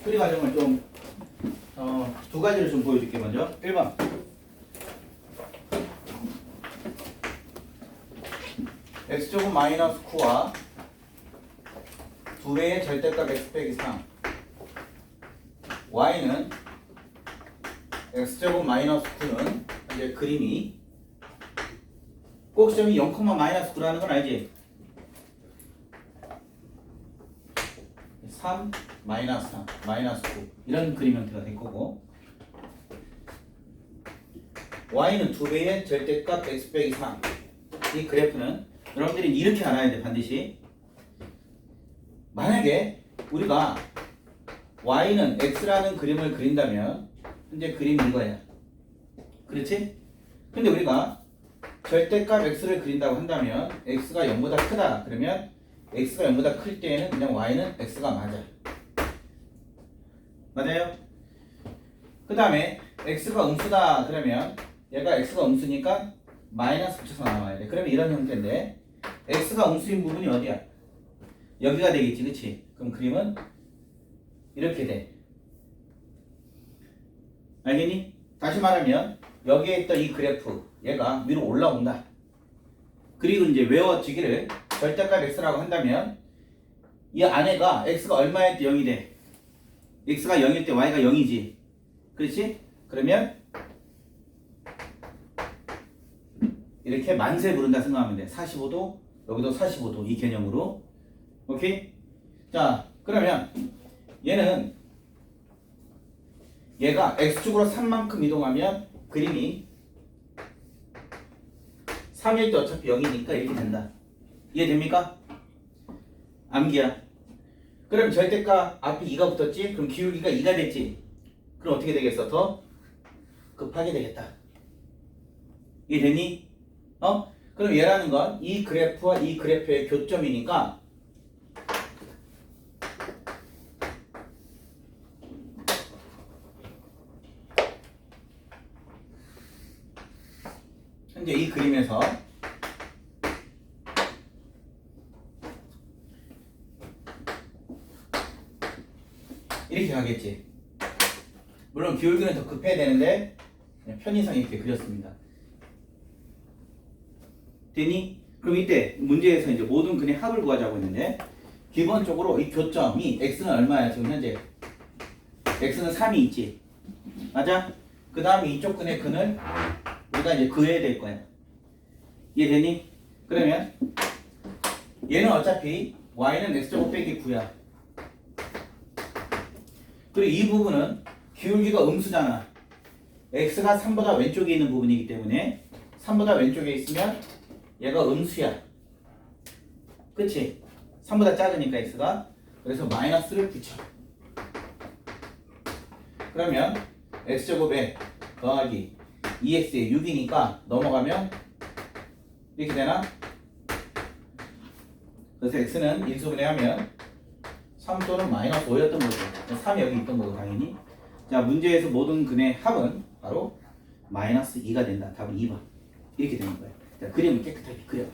풀이 과정을 좀 두 가지를 좀 보여줄게. 먼저 1번 x제곱 마이너스 9와 2배의 절대값 x 빼기 3 y는 x제곱 마이너스 9는 이제 그림이 꼭 시점이 0, 마이너스 9라는 건 알지? 3, 마이너스 3, 마이너스 9 이런 그림 형태가 될 거고 y는 2배의 절대값 x 빼기 3 이 그래프는 여러분들이 이렇게 알아야 돼. 반드시 만약에 우리가 y는 x라는 그림을 그린다면 현재 그림이 이거야. 그렇지? 근데 우리가 절대값 x를 그린다고 한다면 x가 0보다 크다. 그러면 x가 0보다 클 때에는 그냥 y는 x가 맞아. 맞아요? 그 다음에 x가 음수다. 그러면 얘가 x가 음수니까 마이너스 붙여서 나와야 돼. 그러면 이런 형태인데 x가 음수인 부분이 어디야? 여기가 되겠지. 그치? 그럼 그림은 이렇게 돼. 알겠니? 다시 말하면 여기에 있던 이 그래프 얘가 위로 올라온다. 그리고 이제 외워지기를 절대값 x라고 한다면 이 안에가 x가 얼마일 때 0이 돼? x가 0일 때 y가 0이지. 그렇지? 그러면 이렇게 만세 부른다 생각하면 돼. 45도, 여기도 45도 이 개념으로. 오케이? 자, 그러면 얘가 x축으로 3만큼 이동하면 그림이 3일 때 어차피 0이니까 이렇게 된다. 이해됩니까? 암기야. 그럼 절대값 앞에 2가 붙었지? 그럼 기울기가 2가 됐지? 그럼 어떻게 되겠어? 더 급하게 되겠다. 이해됐니? 그럼 얘라는 건 이 그래프와 이 그래프의 교점이니까 현재 이 그림에서 이렇게 가겠지. 물론 기울기는 더 급해야 되는데 편의상 이렇게 그렸습니다. 되니? 그럼 이때 문제에서 이제 모든 근의 합을 구하자고 했는데 기본적으로 이 교점이 x는 얼마야? 지금 현재 x는 3이 있지. 맞아? 그 다음에 이쪽 근의 근을 우리가 이제 그해야 될 거야. 이해되니? 그러면 얘는 어차피 y는 x제곱 빼기 9야. 그리고 이 부분은 기울기가 음수잖아. x가 3보다 왼쪽에 있는 부분이기 때문에 3보다 왼쪽에 있으면 얘가 음수야. 그치? 3보다 작으니까 x가. 그래서 마이너스를 붙여. 그러면 x제곱에 더하기 2x에 6이니까 넘어가면 이렇게 되나? 그래서 x는 인수분해하면 3 또는 마이너스 5였던 거죠. 3이 여기 있던 거고 당연히. 자, 문제에서 모든 근의 합은 바로 마이너스 2가 된다. 답은 2번. 이렇게 되는 거예요. 자, 그림을 깨끗하게 그려봐.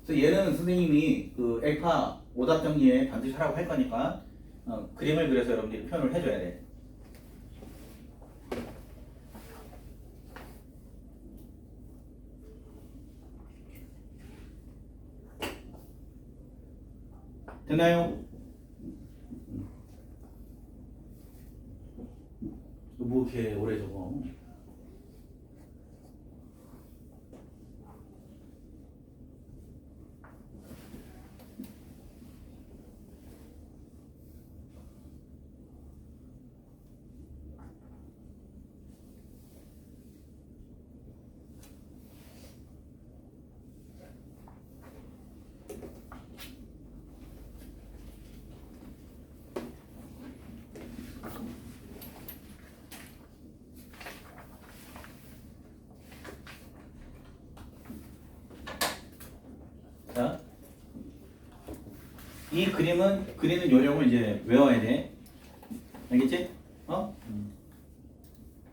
그래서 얘는 선생님이 그 알파 오답 정리에 반드시 하라고 할 거니까 그림을 그려서 여러분들이 표현을 해줘야 돼. 됐나요? 뭐 이렇게 오래 적어? 자, 이 그림은 그리는 요령을 이제 외워야 돼. 알겠지? 어?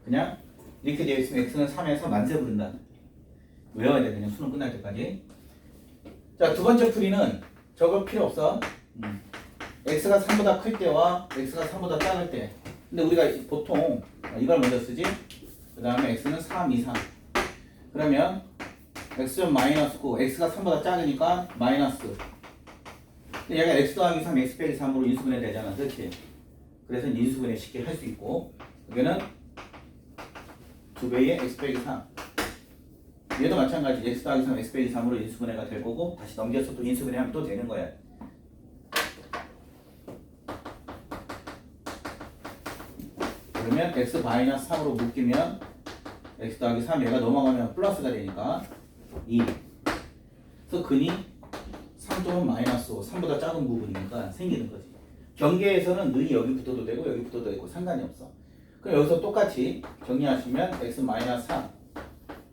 그냥 이렇게 되어 있으면 x는 3에서 만세 부른다. 외워야 돼. 그냥 수능 끝날 때까지. 자, 두 번째 풀이는 저거 필요 없어. x가 3보다 클 때와 x가 3보다 작을 때. 근데 우리가 보통 이걸 먼저 쓰지. 그 다음에 x는 3 이상. 그러면 x는 마이너스 9, x가 3보다 작으니까 마이너스. 얘가 x 더하기 3, x 빼기 3으로 인수분해 되잖아. 그렇지? 그래서 인수분해 쉽게 할 수 있고, 여기는 2배의 x 빼기 3. 얘도 마찬가지. x 더하기 3, x 빼기 3으로 인수분해가 될 거고, 다시 넘겨서 또 인수분해하면 또 되는 거야. 그러면 x 마이너스 3으로 묶이면 x 더하기 3 얘가 넘어가면 플러스가 되니까 2. 그래서 근이 3 또는 마이너스 5, 3보다 작은 부분이니까 생기는 거지. 경계에서는 는이 여기 붙어도 되고 여기 붙어도 되고 상관이 없어. 그럼 여기서 똑같이 정리하시면 x 마이너스 3.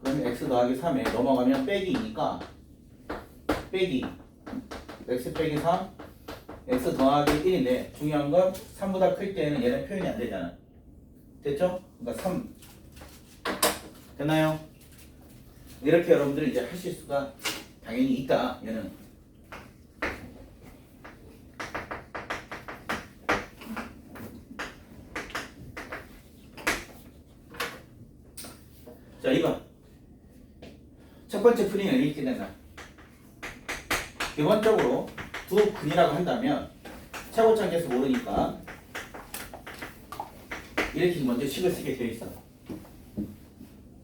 그러면 x 더하기 3에 넘어가면 빼기 2니까 빼기 x 빼기 3 x 더하기 1인데 중요한 건 3보다 클 때는 얘는 표현이 안 되잖아. 됐죠? 그러니까 3 됐나요? 이렇게 여러분들이 이제 하실 수가 당연히 있다. 얘는 자, 2번 첫 번째 풀이는 이렇게 된다. 기본적으로 두 근이라고 한다면 차고창계수 모르니까 이렇게 먼저 식을 쓰게 되어 있어.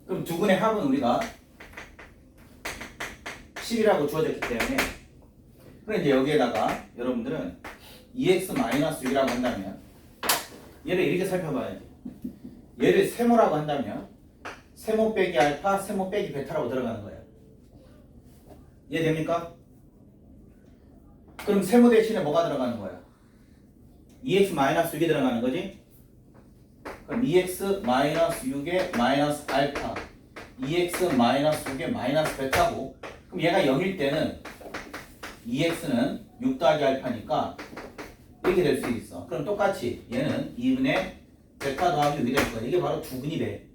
그럼 두 근의 합은 우리가 10이라고 주어졌기 때문에, 그럼 이제 여기에다가 여러분들은 2x-6이라고 한다면 얘를 이렇게 살펴봐야지. 얘를 세모라고 한다면 세모 빼기 알파, 세모 빼기 베타라고 들어가는 거예요. 이해됩니까? 그럼 세모 대신에 뭐가 들어가는 거야? 2x-6이 들어가는 거지? 그럼 2x-6의 마이너스 알파, 2x-6의 마이너스 베타고, 그럼 얘가 0일 때는 2x는 6 더하기 알파니까 이렇게 될 수 있어. 그럼 똑같이 얘는 2분의 베타 더하기 6이 될 거야. 이게 바로 두 근이 돼.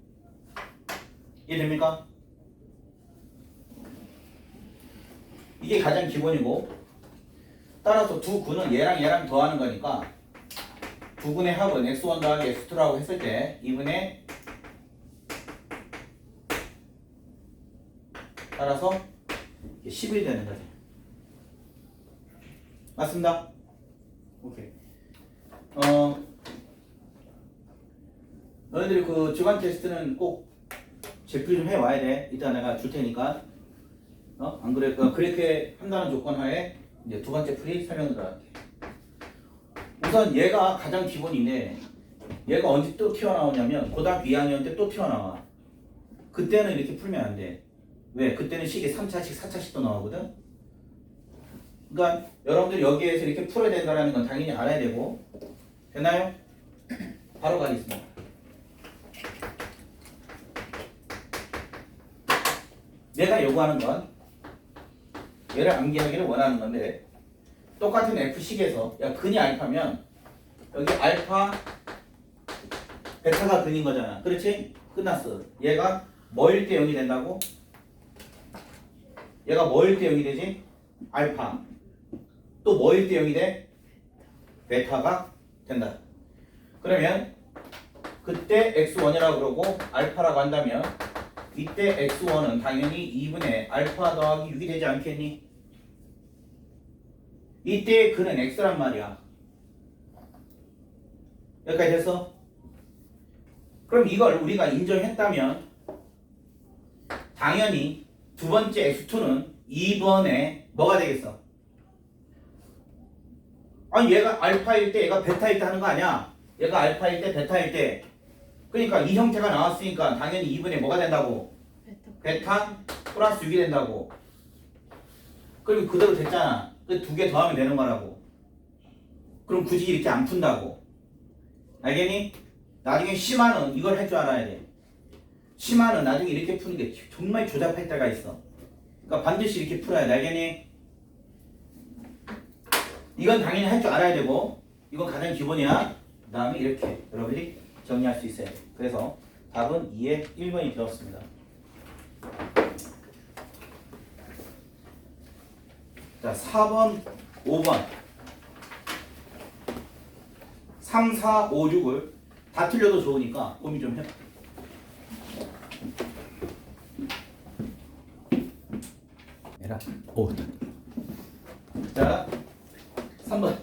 이해됩니까? 이게 가장 기본이고, 따라서 두 근은 얘랑 더하는 거니까 두 근의 합은 x1 더하기 x2라고 했을 때 2분의 따라서 10이 되는 거지. 맞습니다. 오케이. 너희들이 그 주간 테스트는 꼭 제필 좀 해와야 돼. 이따 내가 줄 테니까. 안 그래? 그렇게 한다는 조건 하에 이제 두 번째 풀이 설명을 들어갈게. 우선 얘가 가장 기본인데, 얘가 언제 또 튀어나오냐면 고등학교 2학년 때 또 튀어나와. 그때는 이렇게 풀면 안 돼. 왜? 그때는 식이 3차식, 4차식 또 나오거든. 그러니까 여러분들 여기에서 이렇게 풀어야 된다는 건 당연히 알아야 되고. 되나요? 바로 가겠습니다. 내가 요구하는 건 얘를 암기하기를 원하는 건데, 똑같은 F식에서 야 근이 알파면 여기 알파 베타가 근인 거잖아. 그렇지? 끝났어. 얘가 뭐일 때 0이 된다고? 얘가 뭐일 때 0이 되지? 알파. 또 뭐일 때 0이 돼? 베타가 된다. 그러면 그때 x1이라고 그러고 알파라고 한다면 이때 x1은 당연히 2분의 알파 더하기 6이 되지 않겠니? 이때 그는 x란 말이야. 여기까지 됐어? 그럼 이걸 우리가 인정했다면 당연히 두 번째 x2는 2번에 뭐가 되겠어? 아니 얘가 알파일 때 얘가 베타일 때 하는 거 아니야? 얘가 알파일 때 베타일 때 그러니까 이 형태가 나왔으니까 당연히 2분의 뭐가 된다고? 베타 플러스 6이 된다고. 그리고 그대로 됐잖아. 그 두 개 더하면 되는 거라고. 그럼 굳이 이렇게 안 푼다고. 알겠니? 나중에 심화는 이걸 할 줄 알아야 돼. 심화는 나중에 이렇게 푸는 게 정말 조잡할 때가 있어. 그러니까 반드시 이렇게 풀어야 돼. 알겠니? 이건 당연히 할 줄 알아야 되고 이건 가장 기본이야. 그 다음에 이렇게 여러분이 정리할 수 있어야 돼. 그래서 답은 2에 1번이 되었습니다. 자, 4번, 5번 3, 4, 5, 6을 다 틀려도 좋으니까 고민 좀 해봐. 에라. 오. 자, 3번.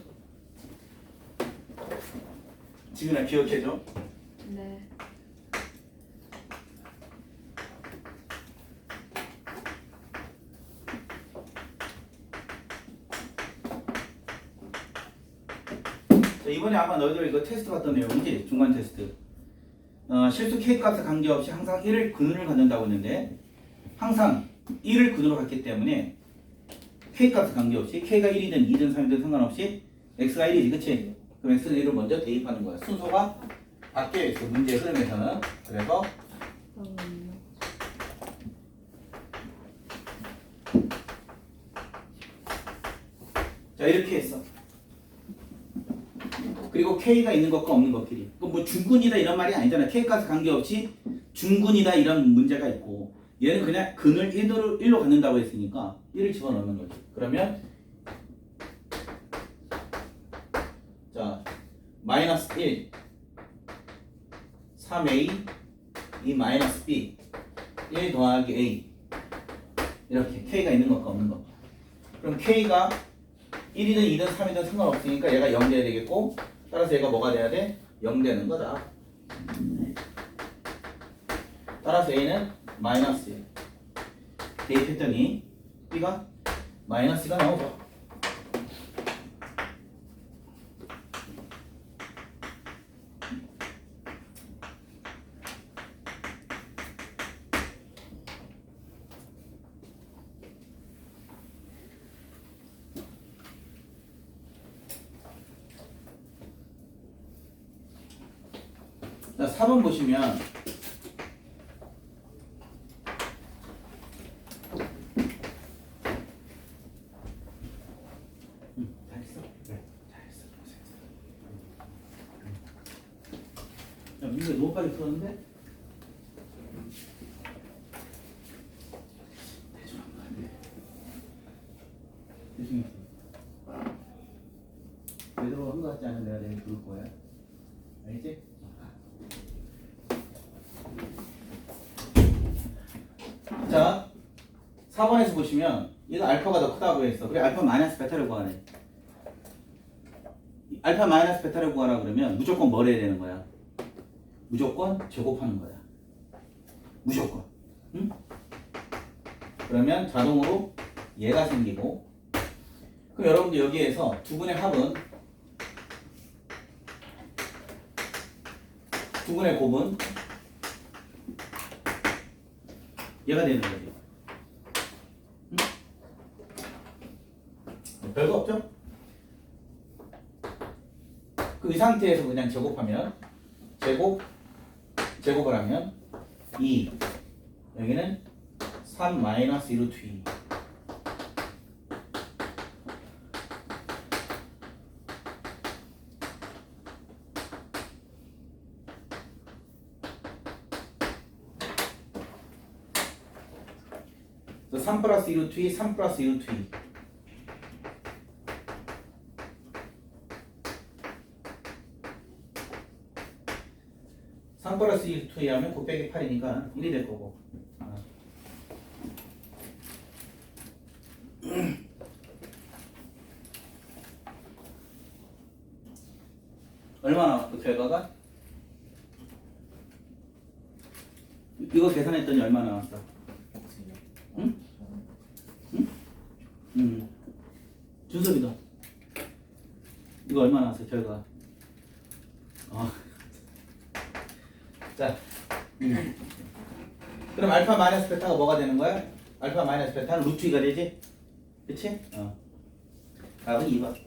지금이나 기억해줘. 네. 자, 이번에 아마 너희들 이거 테스트 봤던 내용이지? 중간 테스트. 실수 K 값에 관계없이 항상 1을 근을 갖는다고 했는데 항상 1을 근으로 갖기 때문에 K 값에 관계없이 K가 1이든 2든 3이든 상관없이 X가 1이지, 그치? 그럼 X는 1을 먼저 대입하는 거야. 순서가 바뀌어 있어, 문제 흐름에서는. 그래서 자, 이렇게 했어. 그리고 K가 있는 것과 없는 것끼리. 뭐 중근이다 이런 말이 아니잖아. K 값에 관계없이 중근이다 이런 문제가 있고 얘는 그냥 근을 1로 갖는다고 했으니까 1을 집어넣는 거지. 그러면 자, 마이너스 1 3A 이 마이너스 B 1 더하기 A 이렇게 K가 있는 것과 없는 것. 그럼 K가 1이든 2든 3이든 상관없으니까 얘가 0 돼야 되겠고 따라서 얘가 뭐가 돼야 돼? 0 되는 거다. 따라서 A는 마이너스 1 대입했더니 B가 마이너스가 나오죠. 자, 4번 보시면 잘했어? 네, 잘했어. 야, 민규 너무 빨리 풀었는데? 대충 한거 같네. 대충 했어. 제대로 한 거 같지 않은 내가 내일 부를 거야. 알겠지? 자, 4번에서 보시면 얘는 알파가 더 크다고 했어. 그래, 알파 마이너스 베타를 구하네. 알파 마이너스 베타를 구하라 그러면 무조건 뭘 해야 되는 거야? 무조건 제곱하는 거야. 무조건. 응? 그러면 자동으로 얘가 생기고 그럼 여러분들 여기에서 두 분의 합은 두 분의 곱은 얘가 되는 거지. 응? 별거 없죠? 그 이 상태에서 그냥 제곱하면 제곱을 하면 2 여기는 3 마이너스 2루트 2 3 플러스 2루트 2 3 플러스 2루트 2 3 플러스 2루트 2 하면 곱빼기 8이니까 1이 될 거고. 얼마 나왔어 결과가? 이거 계산했더니 얼마 나왔어? 응? 응? 준섭이도 이거 얼마 나왔어 결과? 자, 그럼 알파 마이너스 베타가 뭐가 되는 거야? 알파 마이너스 베타는 루트 2가 되지? 그치? 답은 2번.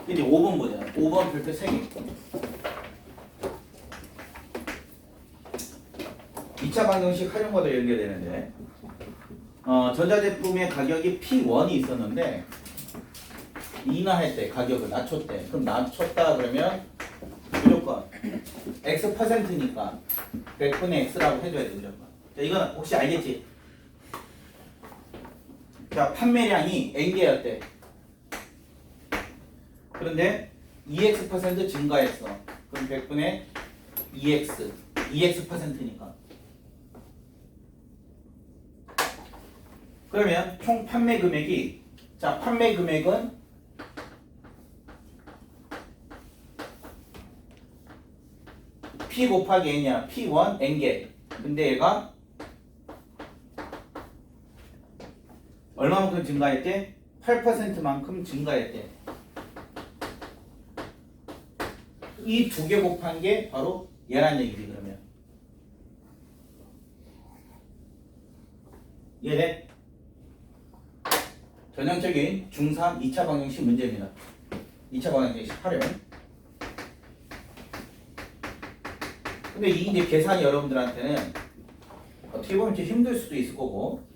이제 5번 보자. 5번 별표 3개. 2차 방정식 활용과도 연결되는데 전자제품의 가격이 P1이 있었는데 인하할 때 가격을 낮췄대. 그럼 낮췄다 그러면 무조건 X%니까 100분의 X라고 해줘야 돼 무조건. 자, 이건 혹시 알겠지? 자, 판매량이 N개였대. 그런데 2X% 증가했어. 그럼 100분의 2X 2X%니까. 그러면 총 판매 금액이 자 판매 금액은 P 곱하기 N이야. P1 N개. 근데 얘가 얼마만큼 증가했대? 8%만큼 증가했대. 이 두 개 곱한 게 바로 얘란 얘기지 그러면. 이해돼? 전형적인 중3 2차 방정식 문제입니다. 2차 방정식 활용. 근데 이 이제 계산이 여러분들한테는 어떻게 보면 좀 힘들 수도 있을 거고.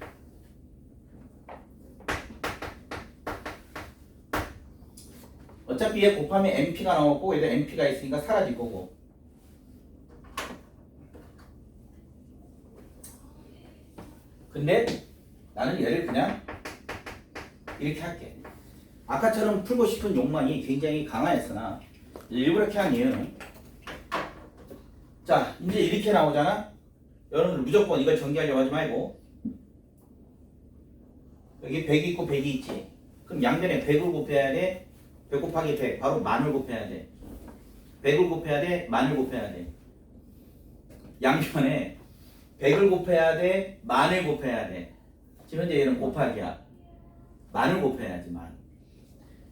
어차피 얘 곱하면 NP가 나오고 얘도 NP가 있으니까 사라질 거고. 근데 나는 얘를 그냥 이렇게 할게. 아까처럼 풀고 싶은 욕망이 굉장히 강하였으나 일부러 이렇게 한 이유는 자 이제 이렇게 나오잖아. 여러분들 무조건 이걸 전개하려고 하지 말고 여기 100이 있고 100이 있지. 그럼 양변에 100을 곱해야 돼. 100 곱하기 100 바로 만을 곱해야 돼. 100을 곱해야 돼. 만을 곱해야 돼. 양변에 100을 곱해야 돼. 만을 곱해야 돼. 지금 현재 얘는 곱하기야. 만을 곱해야지 만.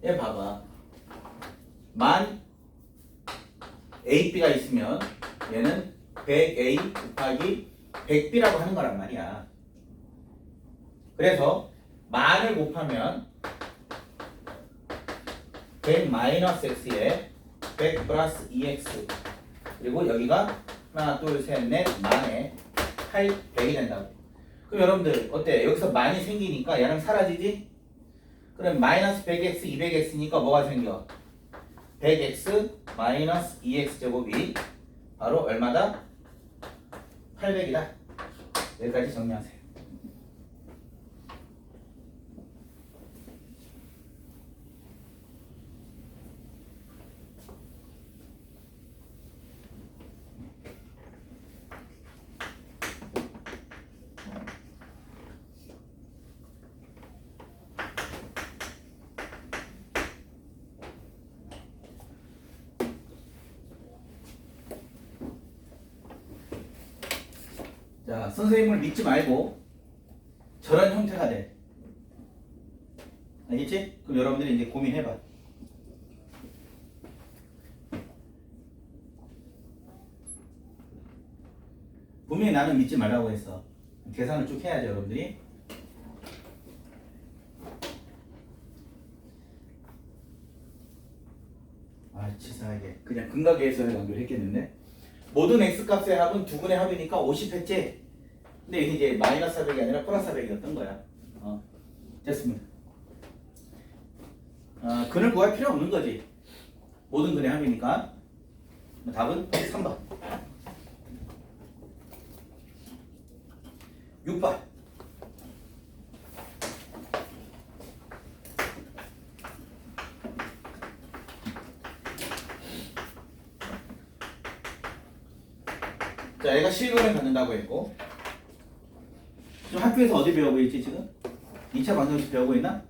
얘 봐봐. 만 AB가 있으면 얘는 100A 곱하기 100B라고 하는 거란 말이야. 그래서 만을 곱하면 100 마이너스 X에 100 플러스 2X 그리고 여기가 하나 둘셋넷 만에 8 100이 된다고. 그럼 여러분들 어때? 여기서 만이 생기니까 얘랑 사라지지? 그럼 마이너스 100x 200x니까 뭐가 생겨? 100x 마이너스 2x 제곱이 바로 얼마다? 800이다. 여기까지 정리하세요. 자, 선생님을 믿지 말고 저런 형태가 돼. 알겠지? 그럼 여러분들이 이제 고민해봐. 분명히 나는 믿지 말라고 했어. 계산을 쭉 해야죠, 여러분들이. 치사하게. 그냥 근각계에서 연결했겠는데. 모든 x값의 합은 두 분의 합이니까 50했지? 근데 이게 이제 마이너스 400이 아니라 플러스 400이었던 거야. 됐습니다. 근을 구할 필요 없는 거지. 모든 근의 합이니까. 답은 3번. 6번. 자, 얘가 실근을 갖는다고 했고 지금 학교에서 어디 배우고 있지 지금? 2차 방정식 배우고 있나?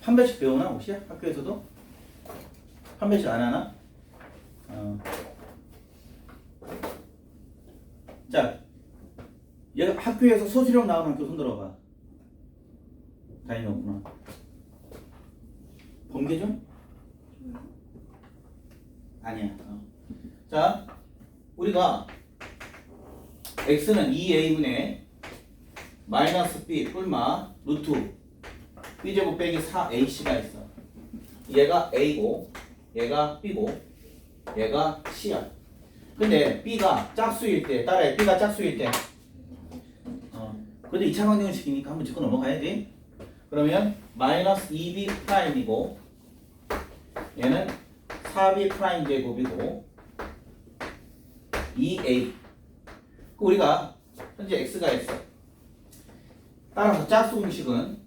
판별식 배우나 혹시 학교에서도? 판별식 안 하나? 자, 얘가 학교에서 소수령 나오는 학교 손 들어봐. 다행히 없구나. 범계죠? 아니야. 자, 우리가 x는 2a분의 마이너스 b 뿔마 루트 b제곱 빼기 4ac가 있어. 얘가 a고 얘가 b고 얘가 c야. 근데 b가 짝수일 때 따라해. b가 짝수일 때 근데 2차 방정식이니까 한번 짚고 넘어가야지. 그러면 마이너스 2b 프라임이고 얘는 4b 프라임 제곱이고 2a 우리가 현재 x가 있어. 따라서 짝수 공식은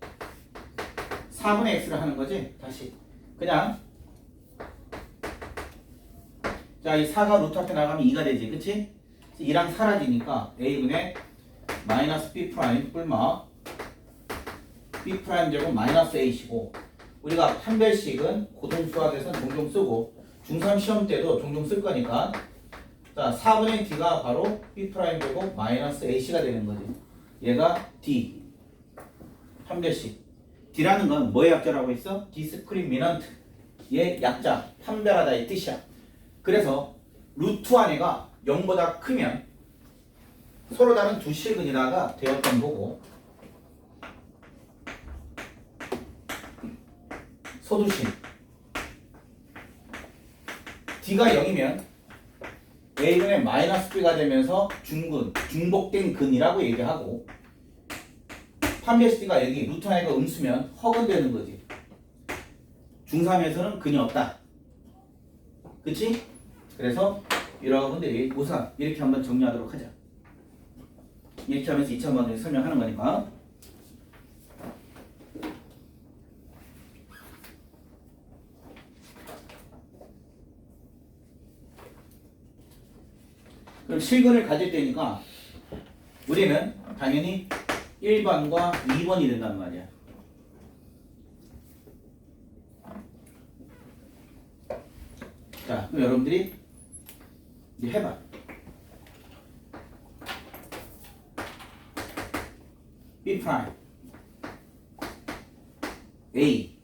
4분의 x를 하는 거지. 다시 그냥 자, 이 4가 루트 앞에 나가면 2가 되지. 그치? 2랑 사라지니까 a분의 마이너스 b 프라임 뿔마 b 프라임 제곱 마이너스 a시고 우리가 판별식은 고등수학에서는 종종 쓰고 중3 시험 때도 종종 쓸 거니까 자 4분의 d가 바로 b 프라임 제곱 마이너스 ac가 되는 거지. 얘가 d 판별식. d라는 건 뭐의 약자라고 했어? 디스크리미넌트 얘 약자 판별하다 이 뜻이야. 그래서 루트 안에가 0보다 크면 서로 다른 두 실근이다가 되었던 거고 소두신 d가 0이면 a분의 마이너스 b가 되면서 중근, 중복된 근이라고 얘기하고 판별식 d가 여기 루트 안에가 음수면 허근 되는 거지. 중3에서는 근이 없다. 그치? 그래서 여러분들이 우선 이렇게 한번 정리하도록 하자. 이렇게 하면서 2차 방정식 설명하는 거니까. 그럼 실근을 가질 때니까 우리는 당연히 1번과 2번이 된단 말이야. 자, 그럼 여러분들이 이제 해봐. B 프라임 A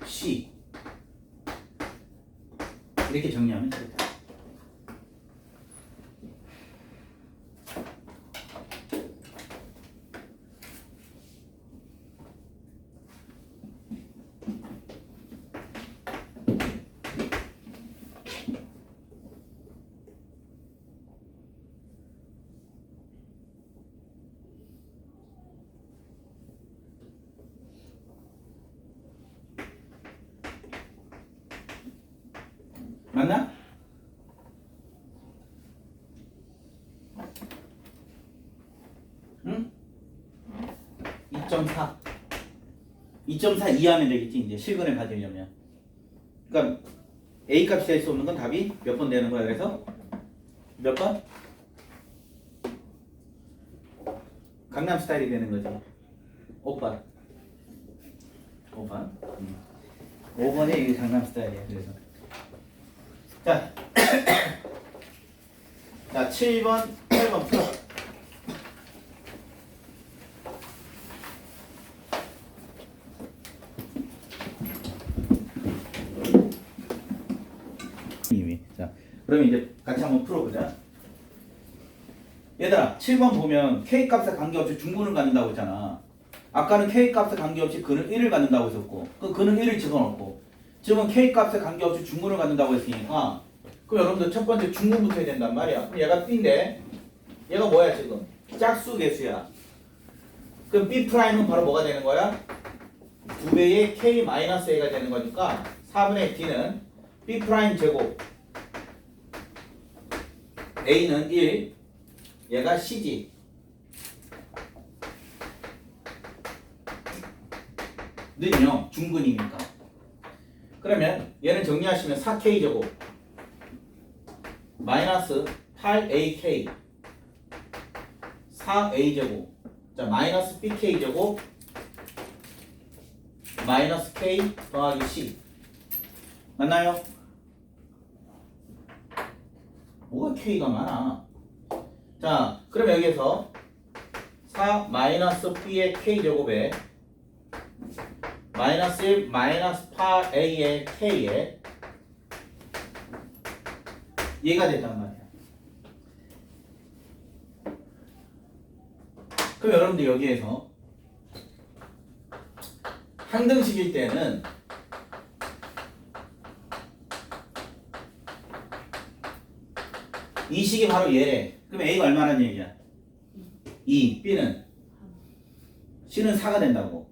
C 이렇게 정리하면 되겠다. 맞나? 응? 2.4 2.4 이하면 되겠지. 이제 실근을 가지려면 그러니까 A 값이 될 수 없는 건 답이 몇 번 되는 거야. 그래서 몇 번? 강남 스타일이 되는 거지. 5번 5번이 이게 강남 스타일이야. 그래서 자, 자 7번, 8번 풀어. 자, 그럼 이제 같이 한번 풀어보자. 얘들아, 7번 보면 K값에 관계없이 중근을 갖는다고 했잖아. 아까는 K값에 관계없이 근을 1을 갖는다고 했었고 그 근을 1을 집어넣고 지금은 K값에 관계없이 중근을 갖는다고 했으니까 그럼 여러분들 첫 번째 중근부터 해야 된단 말이야. 그럼 얘가 B인데 얘가 뭐야 지금? 짝수 개수야. 그럼 B'은 바로 뭐가 되는 거야? 2배의 K-A가 되는 거니까 4분의 D는 B' 제곱 A는 1 얘가 C지. 는요 중근이니까. 그러면 얘는 정리하시면 4K제곱 마이너스 8AK 4A제곱 자 마이너스 BK제곱 마이너스 K 더하기 C 맞나요? 뭐가 K가 많아? 자, 그럼 여기에서 4 마이너스 B의 K제곱에 마이너스 1 마이너스 8A의 K에 얘가 됐단 말이야. 그럼 여러분들 여기에서 항등식일 때는 이 식이 바로 얘래. 그럼 A가 얼마라는 얘기야? 2, B는? C는 4가 된다고.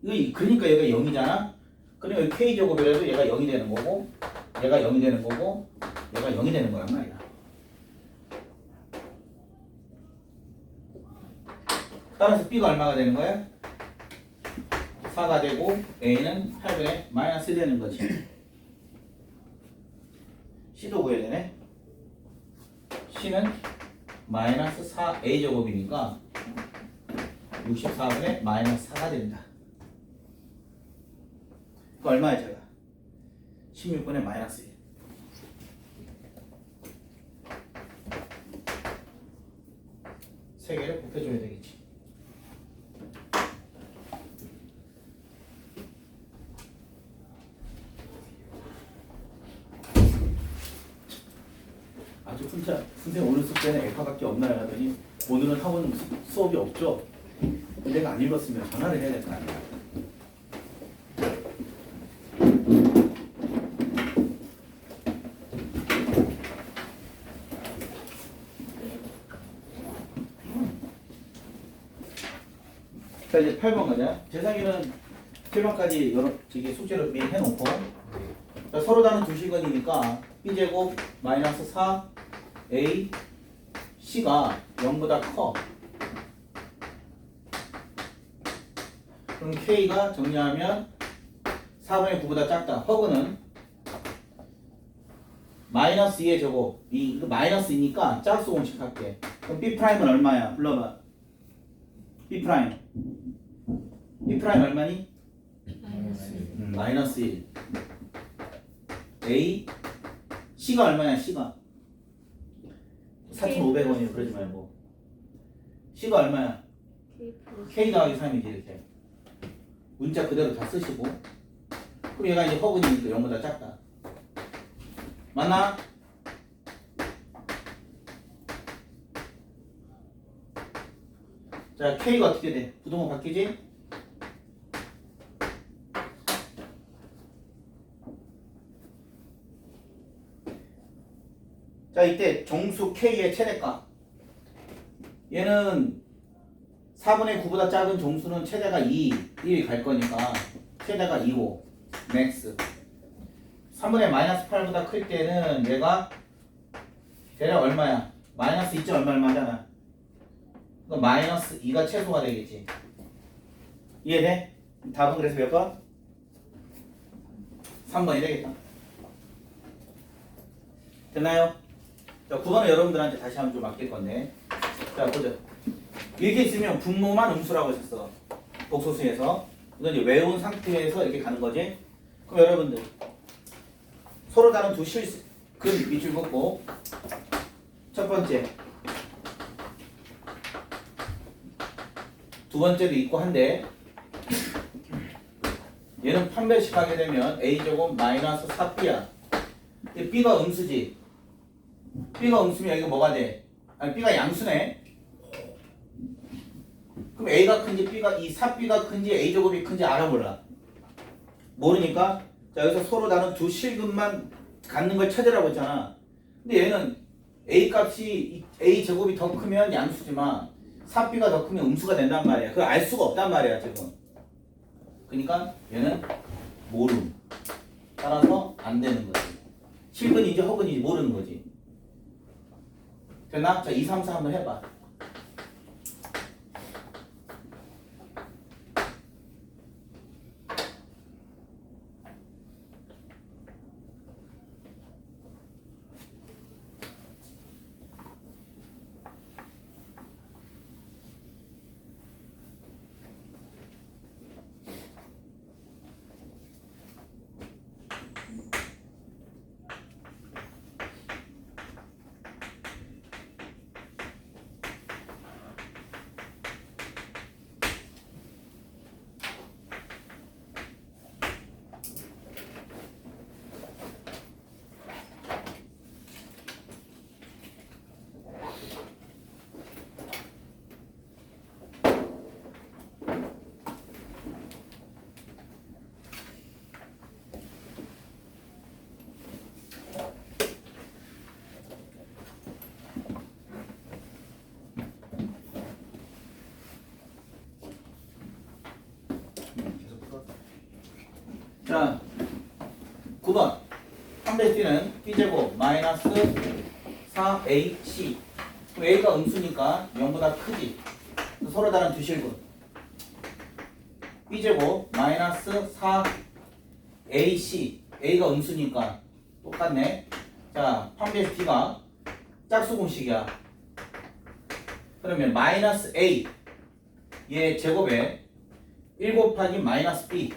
그러니까 얘가 0이잖아? 그럼 여기 K제곱이라도 얘가 0이 되는 거고 얘가 0이 되는 거고 얘가 0이 되는 거란 말이야. 따라서 B가 얼마가 되는 거야? 4가 되고 A는 8분의 마이너스 1 되는 거지. C도 구해야 되네. C는 마이너스 4A제곱이니까 64분의 마이너스 4가 된다. 그 얼마야 제가? 16분의 마이너스 1. 세 개를 곱해줘야 되겠지. 아주 혼자 선생님 오늘 숙제는 에파밖에 없나요? 하더니 오늘은 학원 수업이 없죠? 내가 안 읽었으면 전화를 해야 될 거 아니야. 자 이제 8번 가자. 재상이는 7번까지 여러 숙제를 미리 해놓고 자, 서로 다른 두 시간이니까 B제곱 마이너스 4 A C가 0보다 커. 그럼 K가 정리하면 4분의 9보다 작다. 허그는 마이너스 2의 제곱. 이거 마이너스이니까 짝수 공식 할게. 그럼 B'은 얼마야? 불러봐. B'B' 얼마니? 마이너스 1. A C가 얼마냐? C가 4,500원이에요. 그러지 말고 C가 얼마야? K 더하기 3이지 이렇게 문자 그대로 다 쓰시고 그럼 얘가 이제 허근이니까 0보다 작다. 맞나? 자 K가 어떻게 돼? 부동호 바뀌지? 자 이때 정수 K의 최대값 얘는 4분의 9보다 작은 정수는 최대가 2, 1이 갈 거니까 최대가 2고 맥스 3분의 마이너스 8보다 클 때는 얘가 대략 얼마야? 마이너스 2점 얼마잖아. 그럼 마이너스 2가 최소가 되겠지. 이해돼? 답은 그래서 몇 번? 3번이 되겠다. 됐나요? 자, 9번은 여러분들한테 다시 한번 좀 맡길 건데. 자, 보자. 이렇게 있으면 분모만 음수라고 했었어. 복소수에서. 이건 이제 외운 상태에서 이렇게 가는 거지. 그럼 여러분들 서로 다른 두 실수 그 밑줄 긋고 첫 번째 두 번째도 있고 한데 얘는 판별식하게 되면 A제곱 마이너스 4B야. B가 음수지. B가 음수면 여기가 뭐가 돼? 아니 B가 양수네. 그럼 A가 큰지 B가 이 4B가 큰지 A제곱이 큰지 알아 몰라? 모르니까 자 여기서 서로 다른 두 실근만 갖는 걸 찾으라고 했잖아. 근데 얘는 A 값이 A제곱이 더 크면 양수지만 4B가 더 크면 음수가 된단 말이야. 그걸 알 수가 없단 말이야 지금. 그러니까 얘는 모름. 따라서 안 되는 거지. 실근인지 허근인지 모르는 거지. 됐나? 자 2, 3, 4 한번 해봐. 자, 9번. 판별 B는 B제곱 마이너스 4AC. 그럼 A가 음수니까 0보다 크지. 서로 다른 두 실분. B제곱 마이너스 4AC. A가 음수니까 똑같네. 자, 판별 B가 짝수 공식이야. 그러면 마이너스 A 얘 제곱에 1 곱하기 마이너스 B.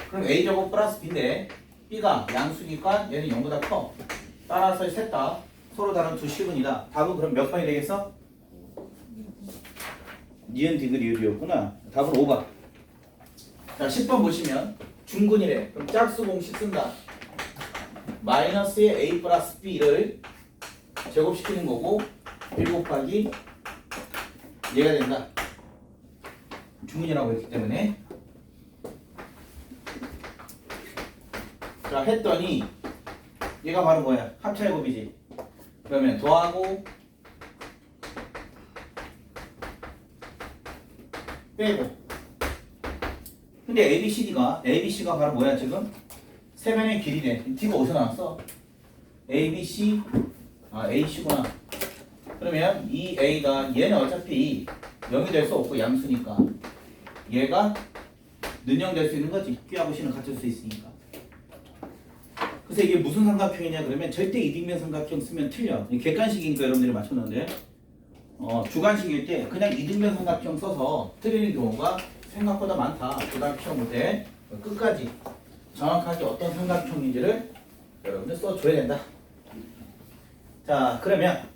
그럼 A 제곱 플러스 B인데 B가 양수니까 얘는 0보다 커. 따라서 셋 다 서로 다른 두 실분이다. 답은 그럼 몇 번이 되겠어? 니은 디귿 리을이었구나. 답은 5번. 자, 10번 보시면 중근이래. 그럼 짝수 공식 쓴다. 마이너스의 A 플러스 B를 제곱시키는 거고 1 곱하기 얘가 된다. 중근이라고 했기 때문에. 자, 했더니 얘가 바로 뭐야? 합차제곱이지. 그러면 더하고 빼고. 근데 ABC가 바로 뭐야 지금? 세변의 길이네. D가 어디서 나왔어? ABC AC구나. 그러면 이 A가 얘는 어차피 0이 될 수 없고 양수니까 얘가 는영 될 수 있는 거지. Q하고 C는 같을 수 있으니까. 그래서 이게 무슨 삼각형이냐 그러면 절대 이등변 삼각형 쓰면 틀려. 객관식이니까 여러분들이 맞췄는데 주관식일 때 그냥 이등변 삼각형 써서 틀리는 경우가 생각보다 많다. 그다음 시험 볼 때 끝까지 정확하게 어떤 삼각형인지를 여러분들 써줘야 된다. 자, 그러면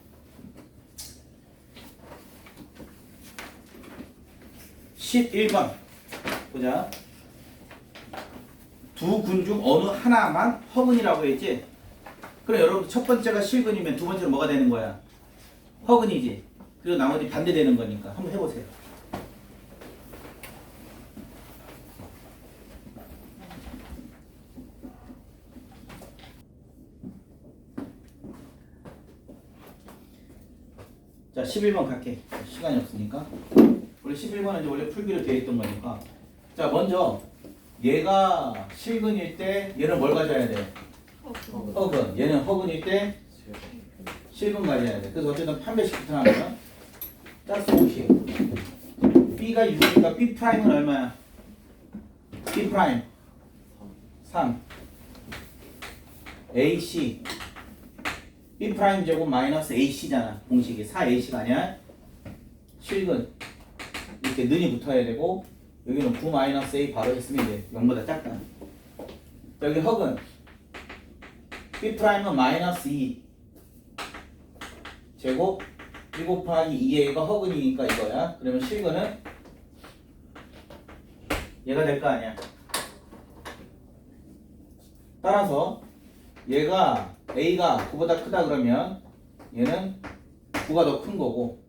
(11번) 보자. 두 군 중 어느 하나만 허근이라고 했지? 그럼 여러분 첫 번째가 실근이면 두 번째는 뭐가 되는 거야? 허근이지. 그리고 나머지 반대되는 거니까 한번 해보세요. 자, 11번 갈게. 시간이 없으니까. 원래 11번은 이제 원래 풀기로 되어 있던 거니까. 자, 먼저 얘가 실근일 때 얘는 뭘 가져야 돼? 허근. 얘는 허근일 때 실근 가져야 돼. 그래서 어쨌든 판별식부터 하면 짝수 공식. B가 6이니까 B 프라임은 얼마야? B 프라임 3. AC B 프라임 제곱 마이너스 AC잖아. 공식이 4AC가 아니야. 실근 이렇게 는이 붙어야 되고 여기는 9 마이너스 A 바로 했으면 이제 0보다 작다. 여기 허근 B 프라임은 마이너스 2 제곱 1 곱하기 2A가 허근이니까 이거야. 그러면 실근은 얘가 될 거 아니야. 따라서 얘가 A가 9보다 크다 그러면 얘는 9가 더 큰 거고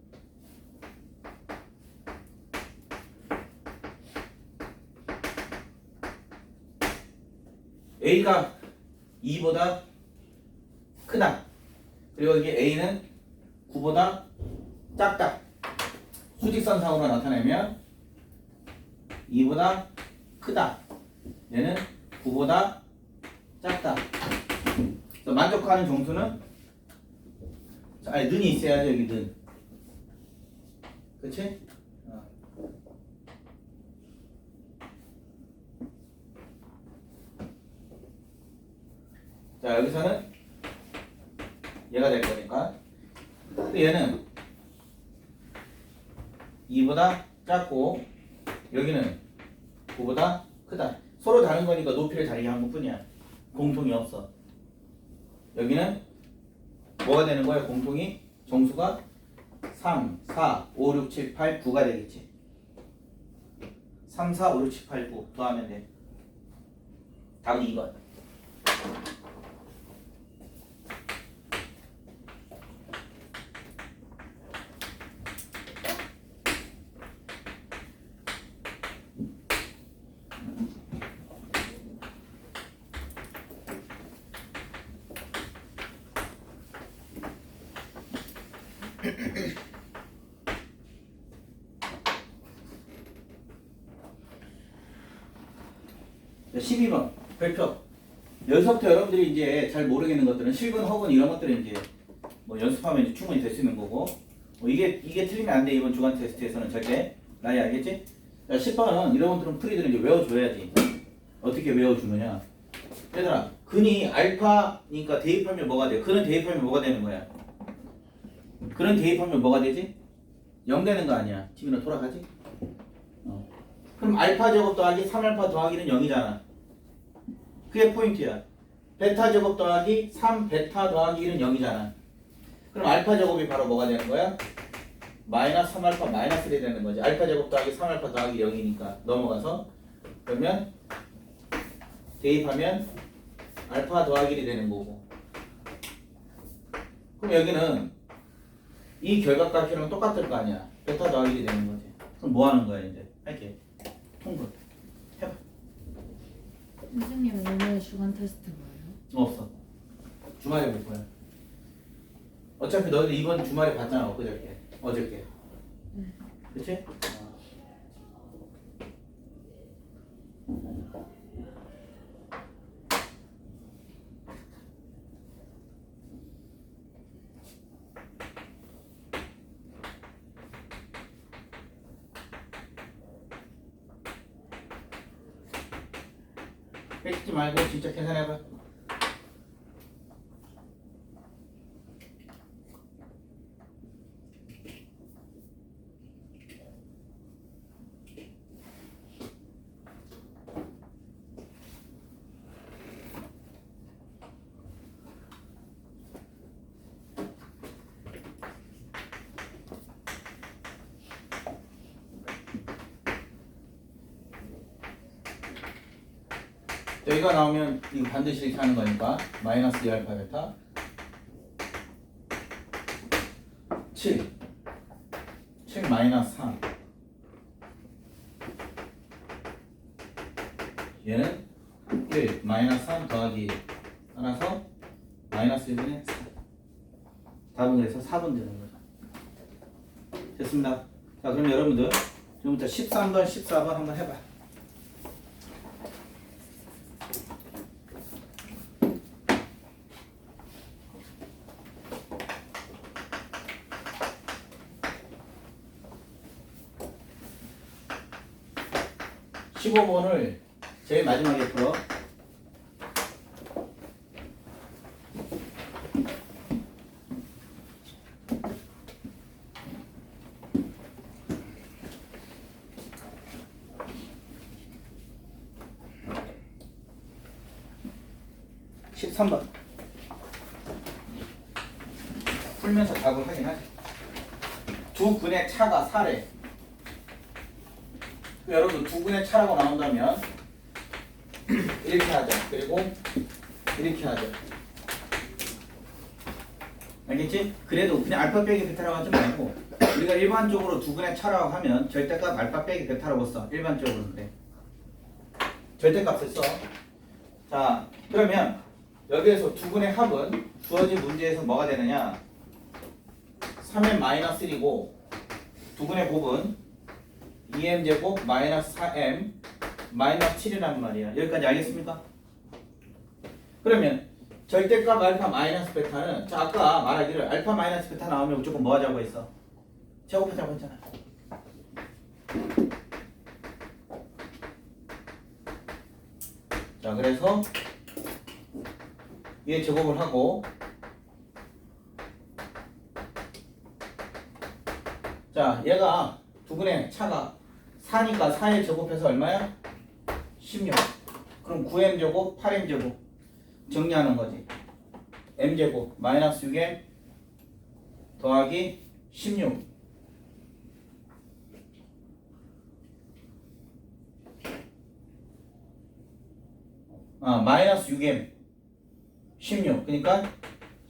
A가 2보다 크다. 그리고 이게 A는 9보다 작다. 수직선상으로 나타내면 2보다 크다. 얘는 9보다 작다. 그래서 만족하는 정수는 아니 는이 있어야죠. 여기 는. 그치? 자, 여기서는 얘가 될 거니까. 근데 얘는 2보다 작고 여기는 9보다 크다. 서로 다른 거니까 높이를 다르게 한 것뿐이야. 공통이 없어. 여기는 뭐가 되는 거야? 공통이 정수가 3, 4, 5, 6, 7, 8, 9가 되겠지. 3, 4, 5, 6, 7, 8, 9 더하면 돼. 답은 2번. 자, 12번 별표. 여기서부터 여러분들이 이제 잘 모르겠는 것들은 실근, 허근 이런 것들은 이제 뭐 연습하면 이제 충분히 될 수 있는 거고, 뭐 이게 틀리면 안 돼. 이번 주간 테스트에서는 절대. 나이 알겠지? 자, 10번은 여러분들은 프리들은 이제 외워줘야지. 어떻게 외워주느냐? 얘들아, 근이 알파니까 대입하면 뭐가 돼? 근은 대입하면 뭐가 되는 거야? 근은 대입하면 뭐가 되지? 0 되는 거 아니야? 지금은 돌아가지? 그럼 알파 제곱 더하기 3알파 더하기는 0이잖아. 그게 포인트야. 베타 제곱 더하기 3베타 더하기 1은 0이잖아. 그럼 알파 제곱이 바로 뭐가 되는 거야? 마이너스 3알파 마이너스 1이 되는 거지. 알파 제곱 더하기 3알파 더하기 0이니까 넘어가서 그러면 대입하면 알파 더하기 1이 되는 거고. 그럼 여기는 이 결과값이랑 똑같을 거 아니야. 베타 더하기 1이 되는 거지. 그럼 뭐 하는 거야 이제? 할게. 통분. 해봐. 선생님 오늘 주간 테스트 뭐예요? 없어. 주말에 볼 거야. 어차피 너희들 이번 주말에 봤잖아. 엊그저께. 어저께. 그치? 뺏지 말고 진짜 계산해봐. 여기가 나오면 이거 반드시 이렇게 하는 거니까 마이너스 2알파 베타 7 마이너스 3 얘는 1 마이너스 3 더하기 1 따라서 마이너스 1분의 4 답은 그래서 4분 되는 거죠. 됐습니다. 자, 그럼 여러분들 지금부터 13번 14번 한번 해봐. 15번을 제일 마지막에 풀어. (13번) 풀면서 답을 확인하자. 두 근의 차가 4래. 여러분 두 근의 차라고 나온다면 이렇게 하자. 그리고 이렇게 하자. 알겠지? 그래도 그냥 알파 빼기 베타라고 하지 말고 우리가 일반적으로 두 근의 차라고 하면 절대값 알파 빼기 베타라고 써. 일반적으로 그래. 절대값을 써. 자, 그러면 여기에서 두 근의 합은 주어진 문제에서 뭐가 되느냐? 3m 마이너스 1이고 두 근의 곱은 2m제곱 마이너스 4m 마이너스 7이라는 말이야. 여기까지 알겠습니까? 그러면 절대값 알파 마이너스 베타는 자 아까 말하기를 알파 마이너스 베타 나오면 무조건 뭐 하자고 했어? 제곱하자고 했잖아. 자 그래서 얘 제곱을 하고 자 얘가 두 근의 차가 4니까 4에 제곱해서 얼마야? 16. 그럼 9m제곱 8m제곱 정리하는 거지. m제곱 마이너스 6m 더하기 16 마이너스 6m 16 그러니까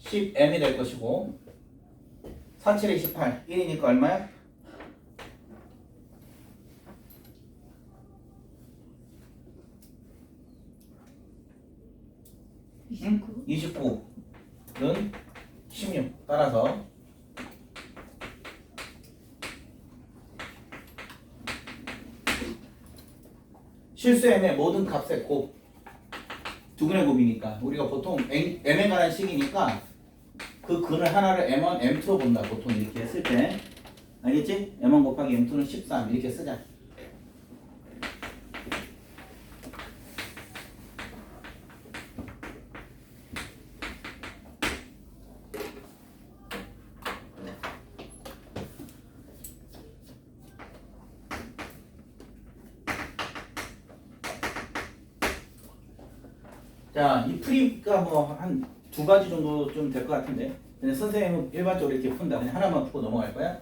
10m이 될 것이고 4, 7에 28 1이니까 얼마야? 29는 16 따라서 실수 m의 모든 값의 곱 두근의 곱이니까 우리가 보통 m에 관한 식이니까 그 근을 하나를 m1, m2로 본다. 보통 이렇게 했을 때 알겠지? m1 곱하기 m2는 13 이렇게 쓰자. 자, 이 풀이가 뭐 한 두 가지 정도 좀 될 것 같은데 그냥 선생님은 일반적으로 이렇게 푼다. 그냥 하나만 푸고 넘어갈 거야.